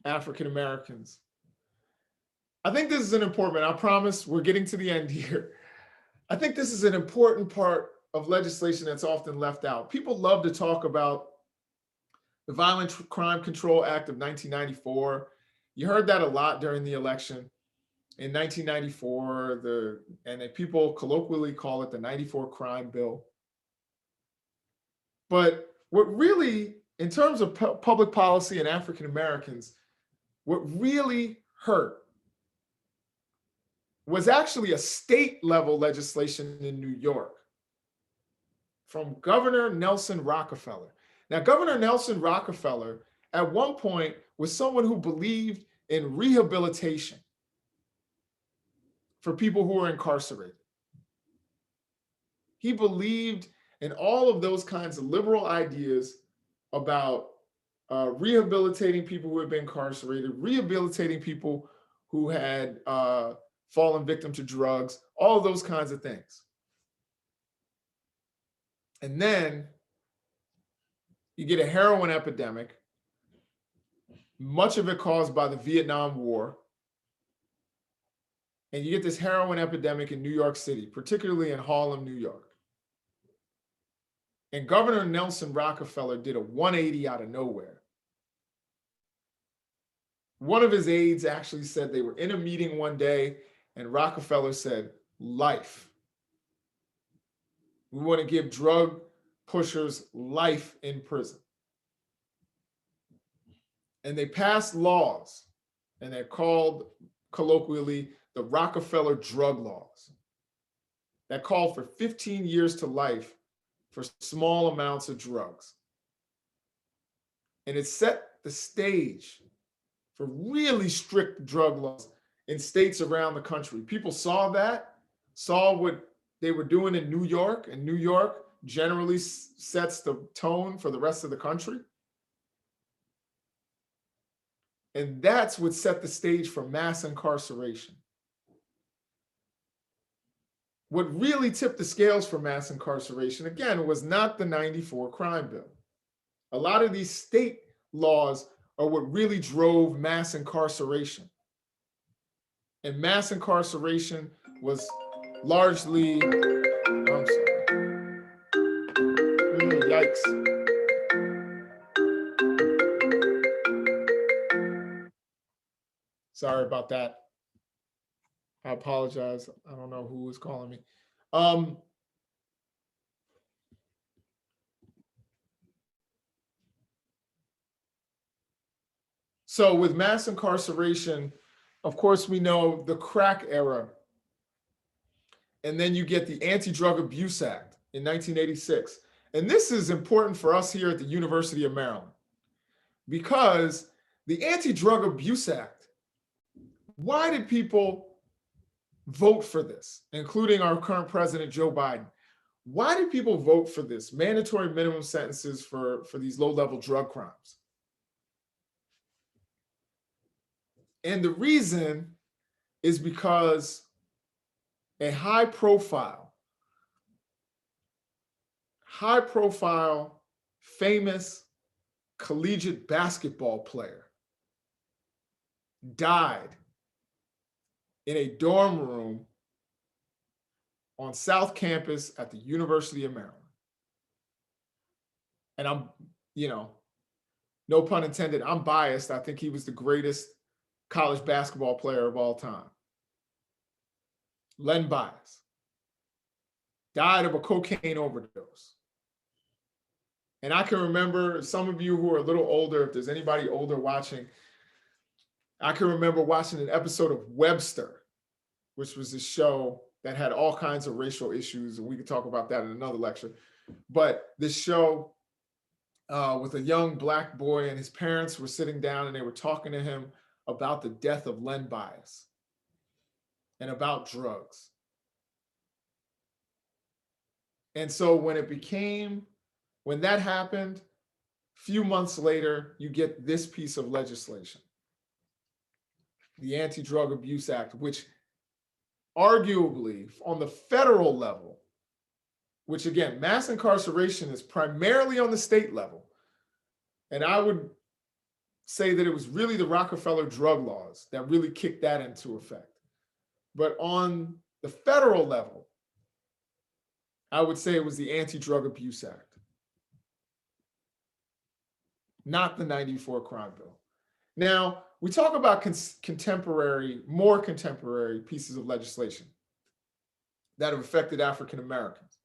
African Americans. I think this is an important, I promise we're getting to the end here. I think this is an important part of legislation that's often left out. People love to talk about the Violent Crime Control Act of 1994. You heard that a lot during the election. In 1994, and people colloquially call it the 94 Crime Bill. But what really, in terms of public policy and African Americans, what really hurt was actually a state level legislation in New York from Governor Nelson Rockefeller. Now, Governor Nelson Rockefeller at one point was someone who believed in rehabilitation for people who were incarcerated. He believed in all of those kinds of liberal ideas about rehabilitating people who had been incarcerated, rehabilitating people who had fallen victim to drugs, all of those kinds of things. And then you get a heroin epidemic, much of it caused by the Vietnam War. And you get this heroin epidemic in New York City, particularly in Harlem, New York. And Governor Nelson Rockefeller did a 180 out of nowhere. One of his aides actually said they were in a meeting one day and Rockefeller said, life. We want to give drug pushers life in prison. And they passed laws and they're called colloquially, the Rockefeller drug laws that called for 15 years to life for small amounts of drugs. And it set the stage for really strict drug laws in states around the country. People saw that, saw what they were doing in New York, and New York generally sets the tone for the rest of the country. And that's what set the stage for mass incarceration. What really tipped the scales for mass incarceration, again, was not the '94 crime bill. A lot of these state laws are what really drove mass incarceration. And mass incarceration was largely, I'm sorry. Yikes. Sorry about that. I apologize. I don't know who was calling me. So with mass incarceration, of course, we know the crack era. And then you get the Anti-Drug Abuse Act in 1986. And this is important for us here at the University of Maryland, because the Anti-Drug Abuse Act, why did people vote for this, including our current president, Joe Biden? Why did people vote for this? Mandatory minimum sentences for these low-level drug crimes. And the reason is because a high-profile, famous collegiate basketball player died in a dorm room on South Campus at the University of Maryland. And I'm, no pun intended, I'm biased. I think he was the greatest college basketball player of all time. Len Bias died of a cocaine overdose. And I can remember, some of you who are a little older, if there's anybody older watching, I can remember watching an episode of Webster, which was a show that had all kinds of racial issues, and we could talk about that in another lecture. But this show with a young Black boy, and his parents were sitting down and they were talking to him about the death of Len Bias and about drugs. And so when that happened, a few months later, you get this piece of legislation, the Anti-Drug Abuse Act, which arguably on the federal level, which again, mass incarceration is primarily on the state level. And I would say that it was really the Rockefeller drug laws that really kicked that into effect. But on the federal level, I would say it was the Anti-Drug Abuse Act, not the '94 crime bill. Now, we talk about more contemporary pieces of legislation that have affected African Americans.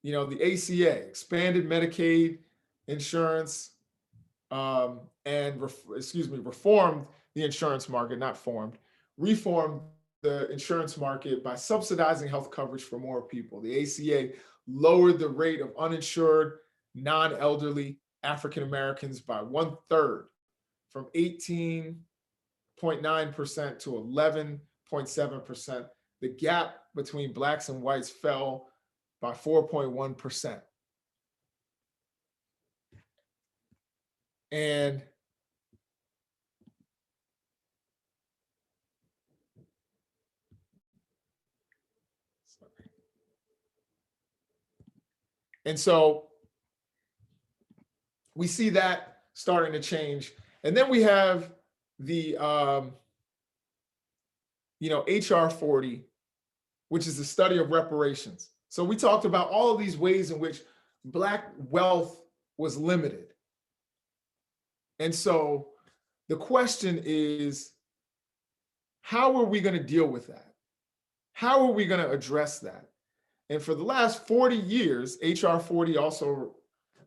The ACA, expanded Medicaid insurance, and reformed the insurance market, not formed, reformed the insurance market by subsidizing health coverage for more people. The ACA lowered the rate of uninsured, non-elderly African Americans by 1/3, from 18.9% to 11.7%. The gap between Blacks and whites fell by 4.1%. And so we see that starting to change. And then we have the HR 40, which is the study of reparations. So we talked about all of these ways in which Black wealth was limited. And so the question is, how are we going to deal with that? How are we going to address that? And for the last 40 years, HR 40 also,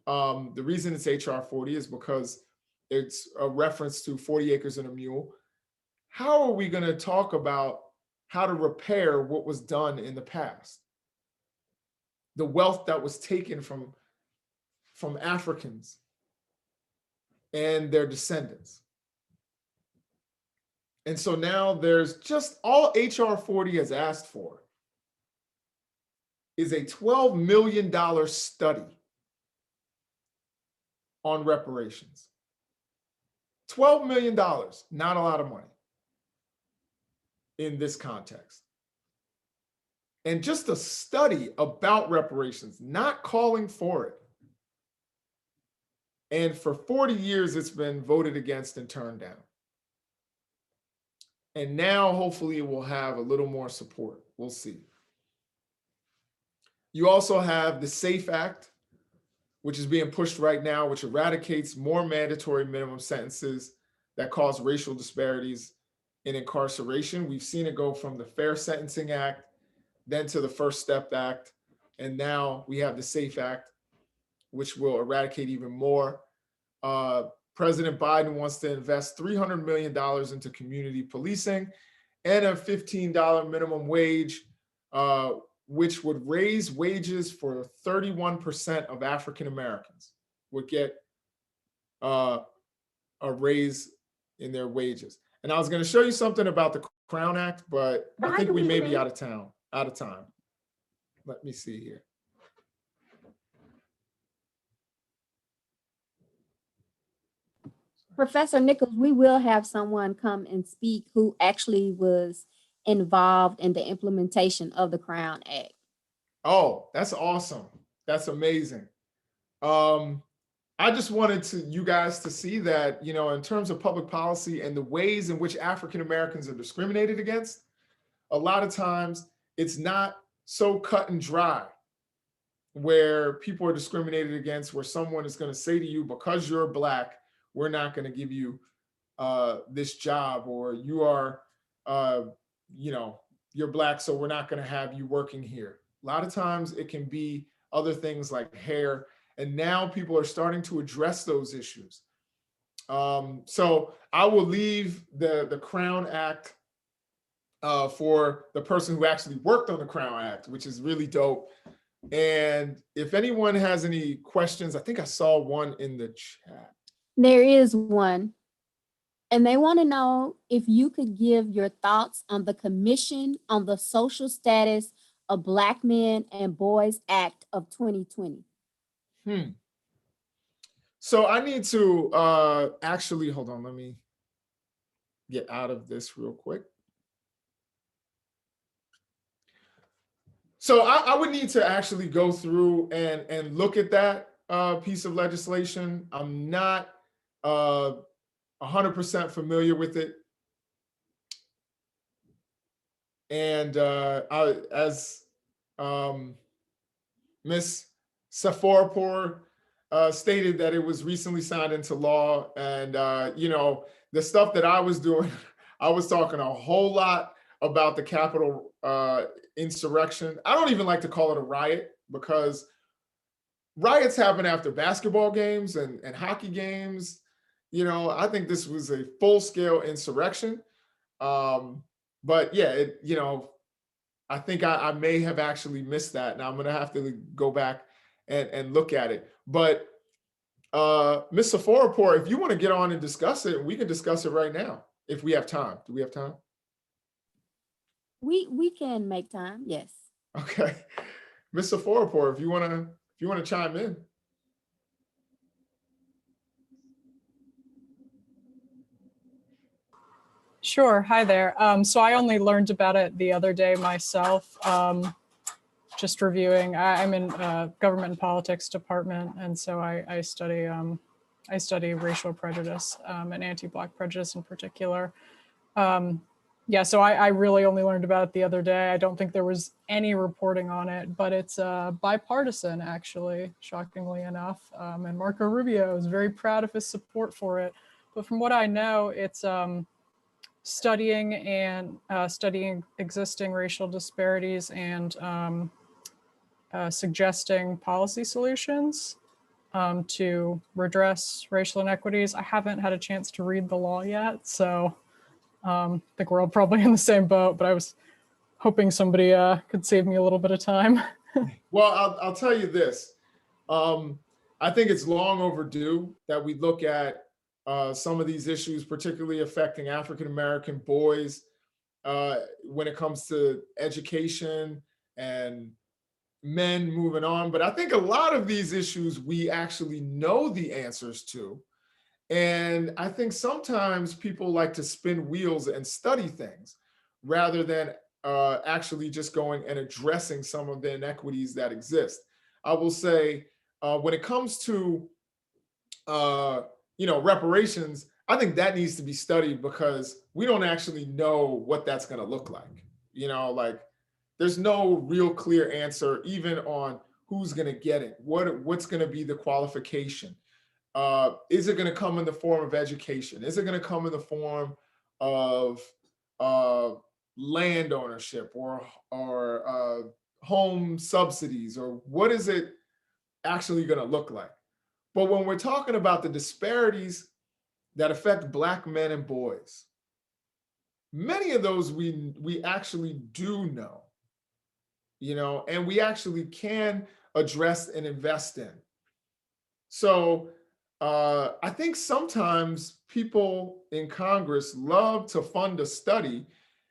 the reason it's HR 40 is because it's a reference to 40 acres and a mule. how are we going to talk about how to repair what was done in the past? The wealth that was taken from Africans and their descendants. And so now there's just all HR 40 has asked for is a $12 million study on reparations. $12 million, not a lot of money in this context. And just a study about reparations, not calling for it. And for 40 years, it's been voted against and turned down. And now, hopefully, it will have a little more support. We'll see. You also have the SAFE Act, which is being pushed right now, which eradicates more mandatory minimum sentences that cause racial disparities in incarceration. We've seen it go from the Fair Sentencing Act, then to the First Step Act, and now we have the SAFE Act, which will eradicate even more. President Biden wants to invest $300 million into community policing and a $15 minimum wage, which would raise wages for 31% of African Americans would get a raise in their wages. And I was going to show you something about the Crown Act, but I think we may be out of time. Let me see here. Professor Nichols, we will have someone come and speak who actually was involved in the implementation of the Crown Act. Oh, that's awesome. That's amazing. I just wanted you guys to see that, in terms of public policy and the ways in which African Americans are discriminated against, a lot of times it's not so cut and dry where people are discriminated against, where someone is going to say to you, because you're Black, we're not going to give you this job, or you are, you're Black, so we're not going to have you working here. A lot of times it can be other things like hair, and now people are starting to address those issues. So I will leave the Crown Act for the person who actually worked on the Crown Act, which is really dope. And if anyone has any questions, I think I saw one in the chat. There is one. And they want to know if you could give your thoughts on the Commission on the Social Status of Black Men and Boys Act of 2020. So I need to actually, hold on, let me get out of this real quick. So I would need to actually go through and look at that piece of legislation. I'm not 100% familiar with it. And as Ms. Safarpour stated, that it was recently signed into law. And, the stuff that I was doing, I was talking a whole lot about the Capitol insurrection. I don't even like to call it a riot, because riots happen after basketball games and hockey games. I think this was a full-scale insurrection. But yeah, I think I may have actually missed that, and I'm going to have to go back and look at it. But Ms. Safarpour, if you want to get on and discuss it, we can discuss it right now if we have time. Do we have time? We can make time, yes. Okay, Ms. Safarpour, if you want to chime in. Sure. Hi there. So I only learned about it the other day myself, just reviewing. I'm in government and politics department, and so I study racial prejudice and anti-Black prejudice in particular. Yeah, so I really only learned about it the other day. I don't think there was any reporting on it, but it's bipartisan, actually, shockingly enough. And Marco Rubio is very proud of his support for it. But from what I know, it's studying existing racial disparities and suggesting policy solutions to redress racial inequities. I haven't had a chance to read the law yet, so I think we're all probably in the same boat, but I was hoping somebody could save me a little bit of time. Well, I'll tell you this. I think it's long overdue that we look at some of these issues, particularly affecting African-American boys, when it comes to education and men moving on. But I think a lot of these issues we actually know the answers to. And I think sometimes people like to spin wheels and study things rather than actually just going and addressing some of the inequities that exist. I will say, when it comes to reparations, I think that needs to be studied because we don't actually know what that's going to look like. Like there's no real clear answer even on who's going to get it, what's going to be the qualification. Is it going to come in the form of education? Is it going to come in the form of land ownership or home subsidies, or what is it actually going to look like? But when we're talking about the disparities that affect Black men and boys, many of those we actually do know, and we actually can address and invest in. So I think sometimes people in Congress love to fund a study.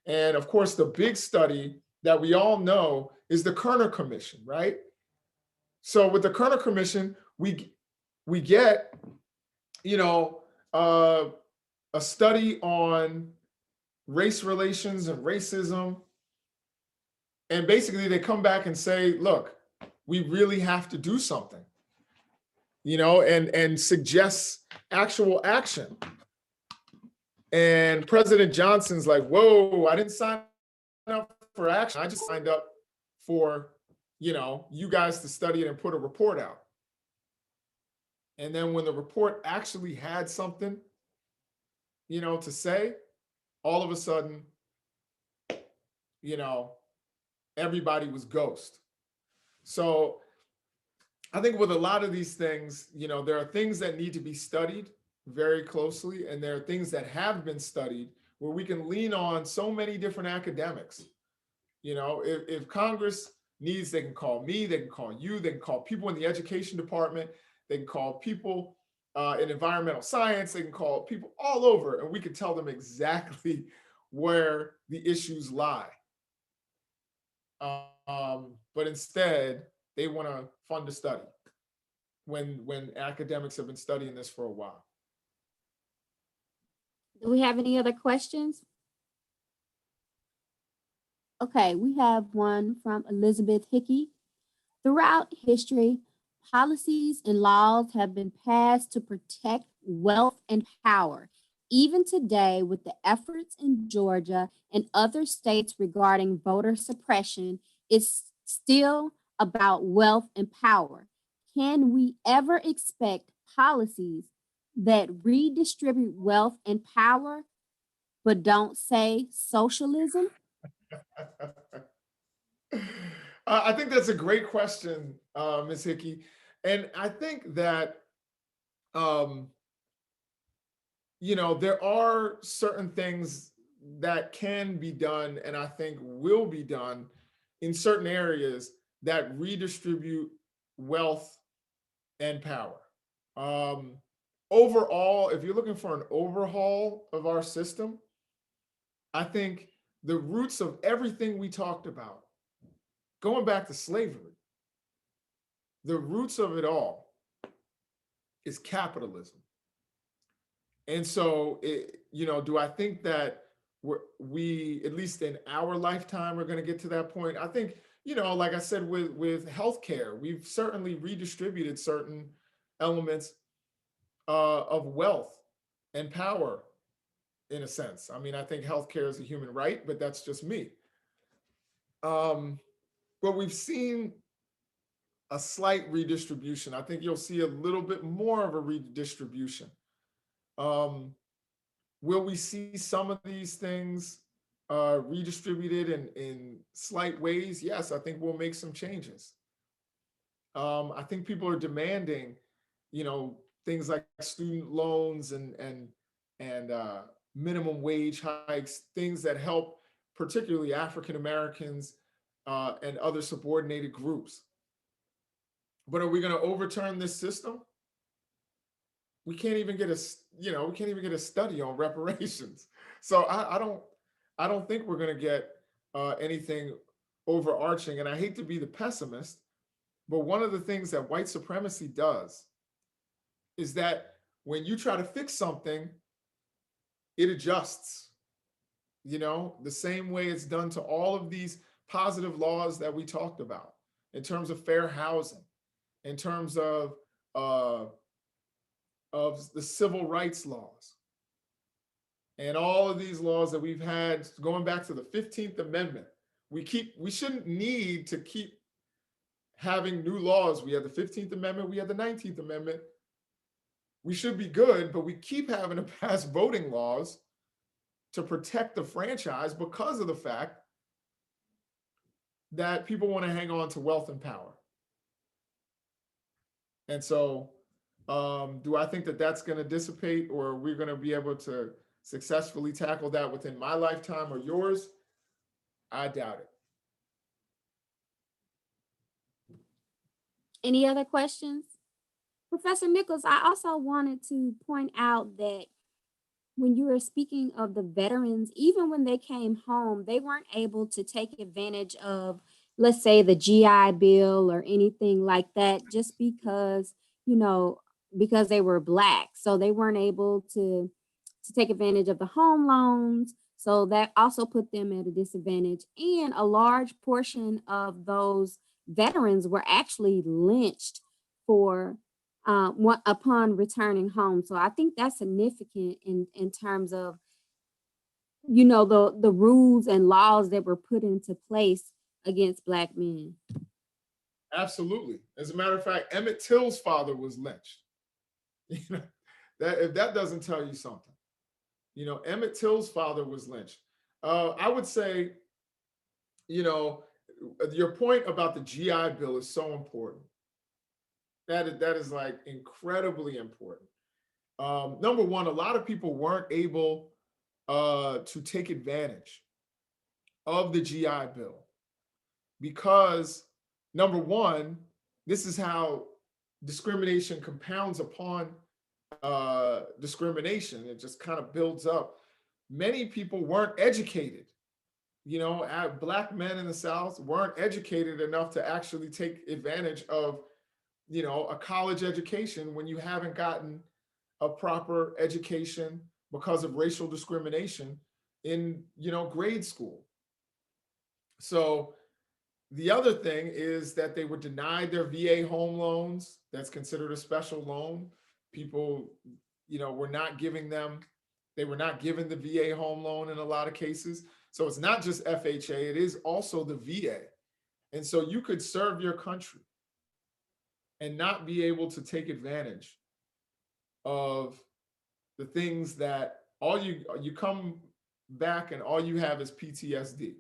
And of course, the big study that we all know is the Kerner Commission, right? So with the Kerner Commission, we get, a study on race relations and racism. And basically they come back and say, look, we really have to do something. And suggests actual action. And President Johnson's like, whoa, I didn't sign up for action. I just signed up for, you guys to study it and put a report out. And then when the report actually had something, to say, all of a sudden, everybody was ghost. So I think with a lot of these things, there are things that need to be studied very closely, and there are things that have been studied where we can lean on so many different academics. If Congress needs, they can call me, they can call you, they can call people in the education department, they can call people in environmental science, they can call people all over, and we can tell them exactly where the issues lie. But instead, they want to fund a study when academics have been studying this for a while. Do we have any other questions? Okay, we have one from Elizabeth Hickey. Throughout history, policies and laws have been passed to protect wealth and power. Even today, with the efforts in Georgia and other states regarding voter suppression, it's still about wealth and power. Can we ever expect policies that redistribute wealth and power, but don't say socialism? I think that's a great question, Ms. Hickey. And I think that, there are certain things that can be done and I think will be done in certain areas that redistribute wealth and power. Overall, if you're looking for an overhaul of our system, I think the roots of everything we talked about, going back to slavery, the roots of it all is capitalism. And so, do I think that we, at least in our lifetime, are going to get to that point? I think, like I said, with healthcare, we've certainly redistributed certain elements of wealth and power, in a sense. I mean, I think healthcare is a human right, but that's just me. But we've seen a slight redistribution. I think you'll see a little bit more of a redistribution. Will we see some of these things redistributed in slight ways? Yes, I think we'll make some changes. I think people are demanding, things like student loans and minimum wage hikes, things that help particularly African Americans and other subordinated groups. But are we going to overturn this system? We can't even get a study on reparations. So I don't think we're going to get anything overarching. And I hate to be the pessimist, but one of the things that white supremacy does is that when you try to fix something, it adjusts, the same way it's done to all of these positive laws that we talked about in terms of fair housing, in terms uh, of the civil rights laws, and all of these laws that we've had going back to the 15th Amendment. We shouldn't need to keep having new laws. We had the 15th Amendment, we had the 19th Amendment. We should be good, but we keep having to pass voting laws to protect the franchise because of the fact that people want to hang on to wealth and power. And so, do I think that that's going to dissipate, or we're going to be able to successfully tackle that within my lifetime or yours? I doubt it. Any other questions? Professor Nichols, I also wanted to point out that when you were speaking of the veterans, even when they came home, they weren't able to take advantage of, let's say, the GI Bill or anything like that, just because, because they were Black. So they weren't able to take advantage of the home loans. So that also put them at a disadvantage. And a large portion of those veterans were actually lynched for upon returning home. So I think that's significant in terms of, the rules and laws that were put into place against Black men. Absolutely. As a matter of fact, Emmett Till's father was lynched. That if that doesn't tell you something, Emmett Till's father was lynched. I would say, your point about the GI Bill is so important. That is like incredibly important. Number one, a lot of people weren't able to take advantage of the GI Bill because, number one, this is how discrimination compounds upon discrimination. It just kind of builds up. Many people weren't educated. Black men in the South weren't educated enough to actually take advantage of, a college education when you haven't gotten a proper education because of racial discrimination in, grade school. So the other thing is that they were denied their VA home loans. That's considered a special loan. People, were not giving them, they were not given the VA home loan in a lot of cases. So it's not just FHA, it is also the VA. And so you could serve your country and not be able to take advantage of the things that you come back and all you have is PTSD.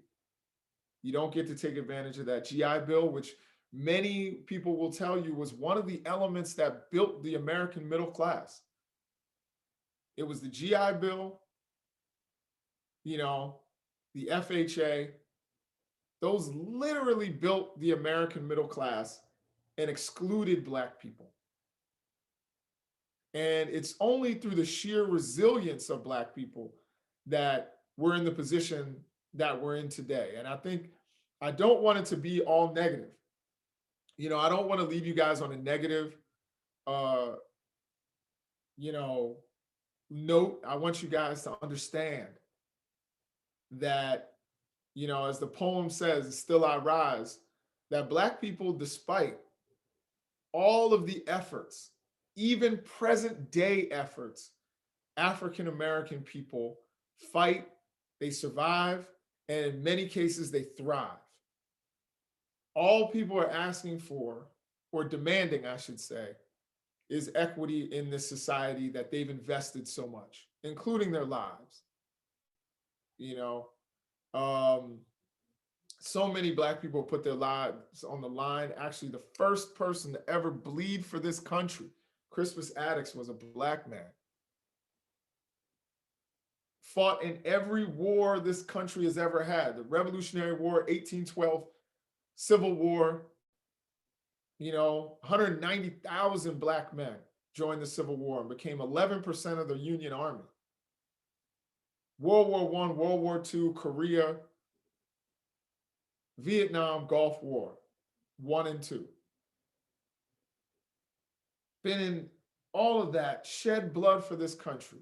You don't get to take advantage of that GI Bill, which many people will tell you was one of the elements that built the American middle class. It was the GI Bill, the FHA. Those literally built the American middle class and excluded Black people. And it's only through the sheer resilience of Black people that we're in the position that we're in today. And I don't want it to be all negative. I don't want to leave you guys on a negative, note. I want you guys to understand that, as the poem says, "Still I rise," that Black people, despite all of the efforts, even present day efforts, African American people fight, they survive, and in many cases they thrive. All people are asking for, or demanding, I should say, is equity in this society that they've invested so much, including their lives. So many Black people put their lives on the line. Actually, the first person to ever bleed for this country, Crispus Attucks, was a Black man. fought in every war this country has ever had. The Revolutionary War, 1812, Civil War, 190,000 Black men joined the Civil War and became 11% of the Union Army. World War I, World War II, Korea, Vietnam, Gulf War, 1 and 2. Been in all of that, shed blood for this country.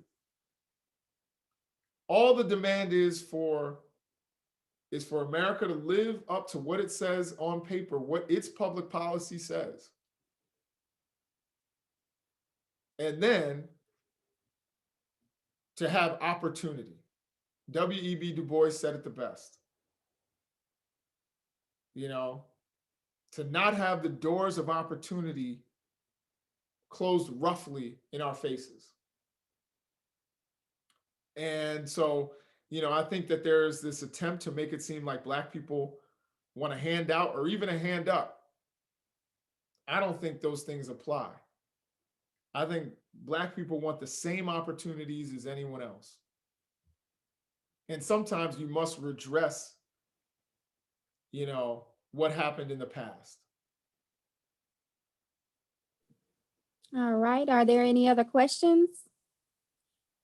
All the demand is for America to live up to what it says on paper, what its public policy says. And then to have opportunity. W.E.B. Du Bois said it the best. To not have the doors of opportunity closed roughly in our faces. And so, I think that there's this attempt to make it seem like Black people want a handout or even a hand up. I don't think those things apply. I think Black people want the same opportunities as anyone else. And sometimes you must redress, what happened in the past. All right. Are there any other questions?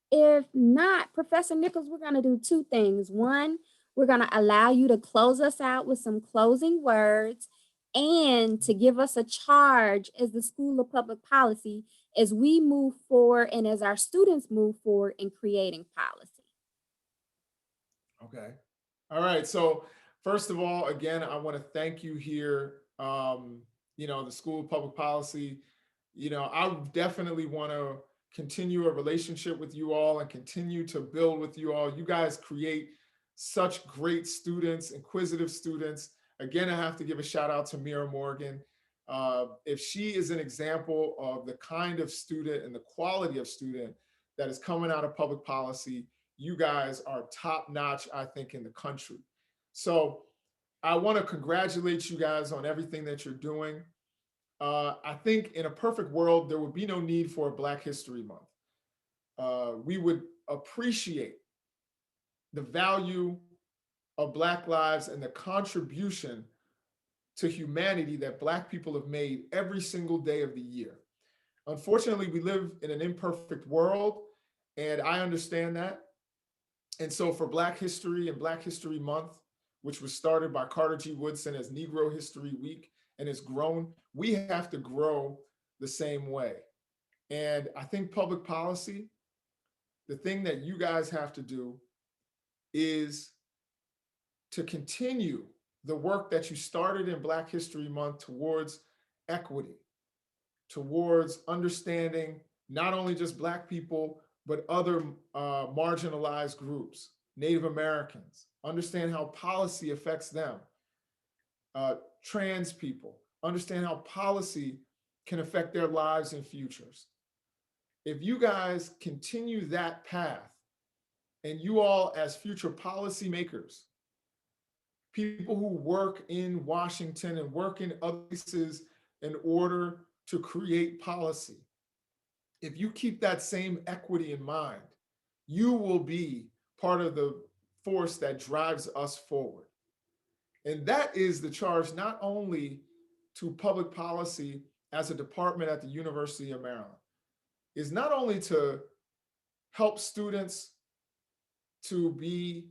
If not, Professor Nichols, we're going to do two things. One, we're going to allow you to close us out with some closing words and to give us a charge as the School of Public Policy as we move forward and as our students move forward in creating policy. Okay. All right. So first of all, again, I want to thank you here, the School of Public Policy. I definitely want to continue a relationship with you all and continue to build with you all. You guys create such great students, inquisitive students. Again, I have to give a shout out to Mira Morgan. If she is an example of the kind of student and the quality of student that is coming out of public policy, you guys are top notch, I think, in the country. So I want to congratulate you guys on everything that you're doing. I think in a perfect world, there would be no need for a Black History Month. We would appreciate the value of Black lives and the contribution to humanity that Black people have made every single day of the year. Unfortunately, we live in an imperfect world, and I understand that. And so for Black History and Black History Month, which was started by Carter G. Woodson as Negro History Week and has grown, we have to grow the same way. And I think public policy, the thing that you guys have to do is to continue the work that you started in Black History Month towards equity, towards understanding not only just Black people, but other marginalized groups, Native Americans, understand how policy affects them, trans people, understand how policy can affect their lives and futures. If you guys continue that path, and you all as future policymakers, people who work in Washington and work in other places in order to create policy, if you keep that same equity in mind, you will be part of the force that drives us forward. And that is the charge not only to public policy as a department at the University of Maryland, is not only to help students to be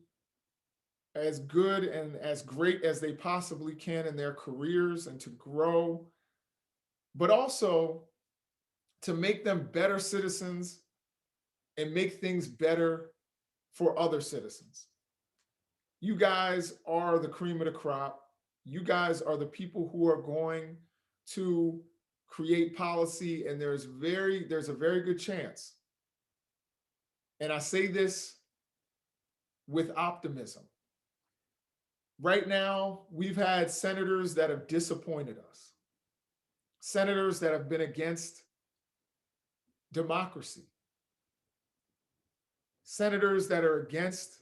as good and as great as they possibly can in their careers and to grow, but also to make them better citizens and make things better for other citizens. You guys are the cream of the crop. You guys are the people who are going to create policy, and there's a very good chance, and I say this with optimism. Right now, we've had senators that have disappointed us, senators that have been against democracy, senators that are against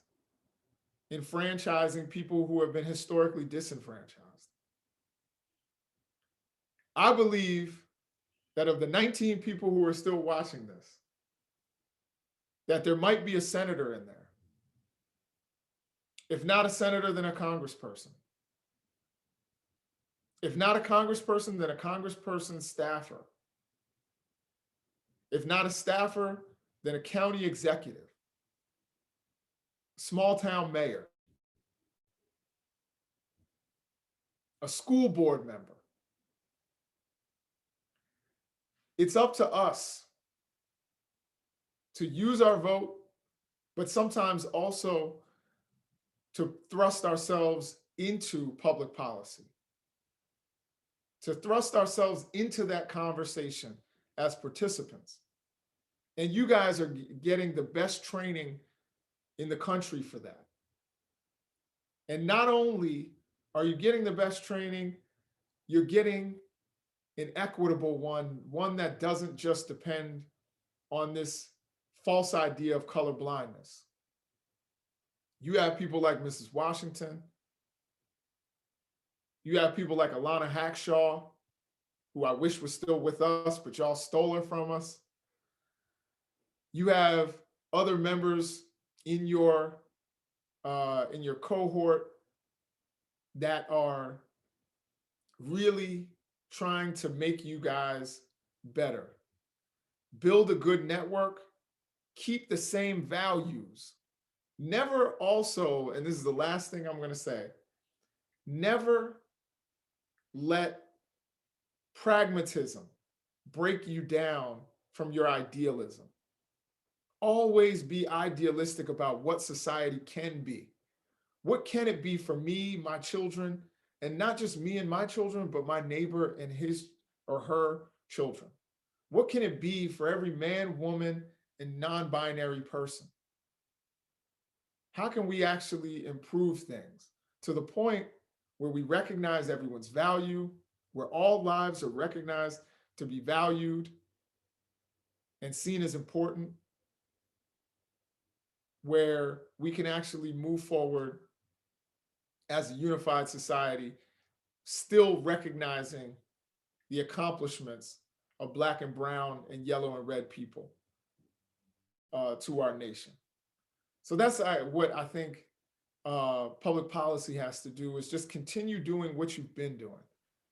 enfranchising people who have been historically disenfranchised. I believe that of the 19 people who are still watching this, that there might be a senator in there If not a senator, then a congressperson. If not a congressperson, then a congressperson staffer. If not a staffer, then a county executive, small town mayor, a school board member. It's up to us to use our vote, but sometimes also to thrust ourselves into public policy, to thrust ourselves into that conversation as participants. And you guys are getting the best training in the country for that. And not only are you getting the best training, you're getting an equitable one that doesn't just depend on this false idea of color blindness. You have people like Mrs. Washington. You have people like Alana Hackshaw, who I wish was still with us, but y'all stole her from us. You have other members in your cohort that are really trying to make you guys better. Build a good network, keep the same values. Never also, and this is the last thing I'm going to say, never let pragmatism break you down from your idealism. Always be idealistic about what society can be. What can it be for me, my children, and not just me and my children, but my neighbor and his or her children? What can it be for every man, woman, and non-binary person? How can we actually improve things to the point where we recognize everyone's value, where all lives are recognized to be valued and seen as important, where we can actually move forward as a unified society, still recognizing the accomplishments of Black and brown and yellow and red people to our nation. So that's what I think public policy has to do, is just continue doing what you've been doing.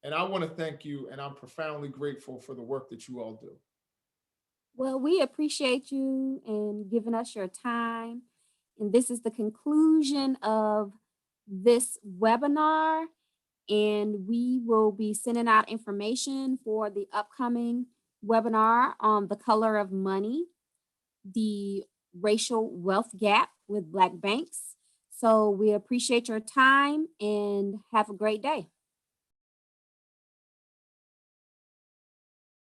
And I want to thank you, and I'm profoundly grateful for the work that you all do. Well, we appreciate you and giving us your time. And this is the conclusion of this webinar. And we will be sending out information for the upcoming webinar on the color of money, the racial wealth gap with Black banks. So we appreciate your time and have a great day.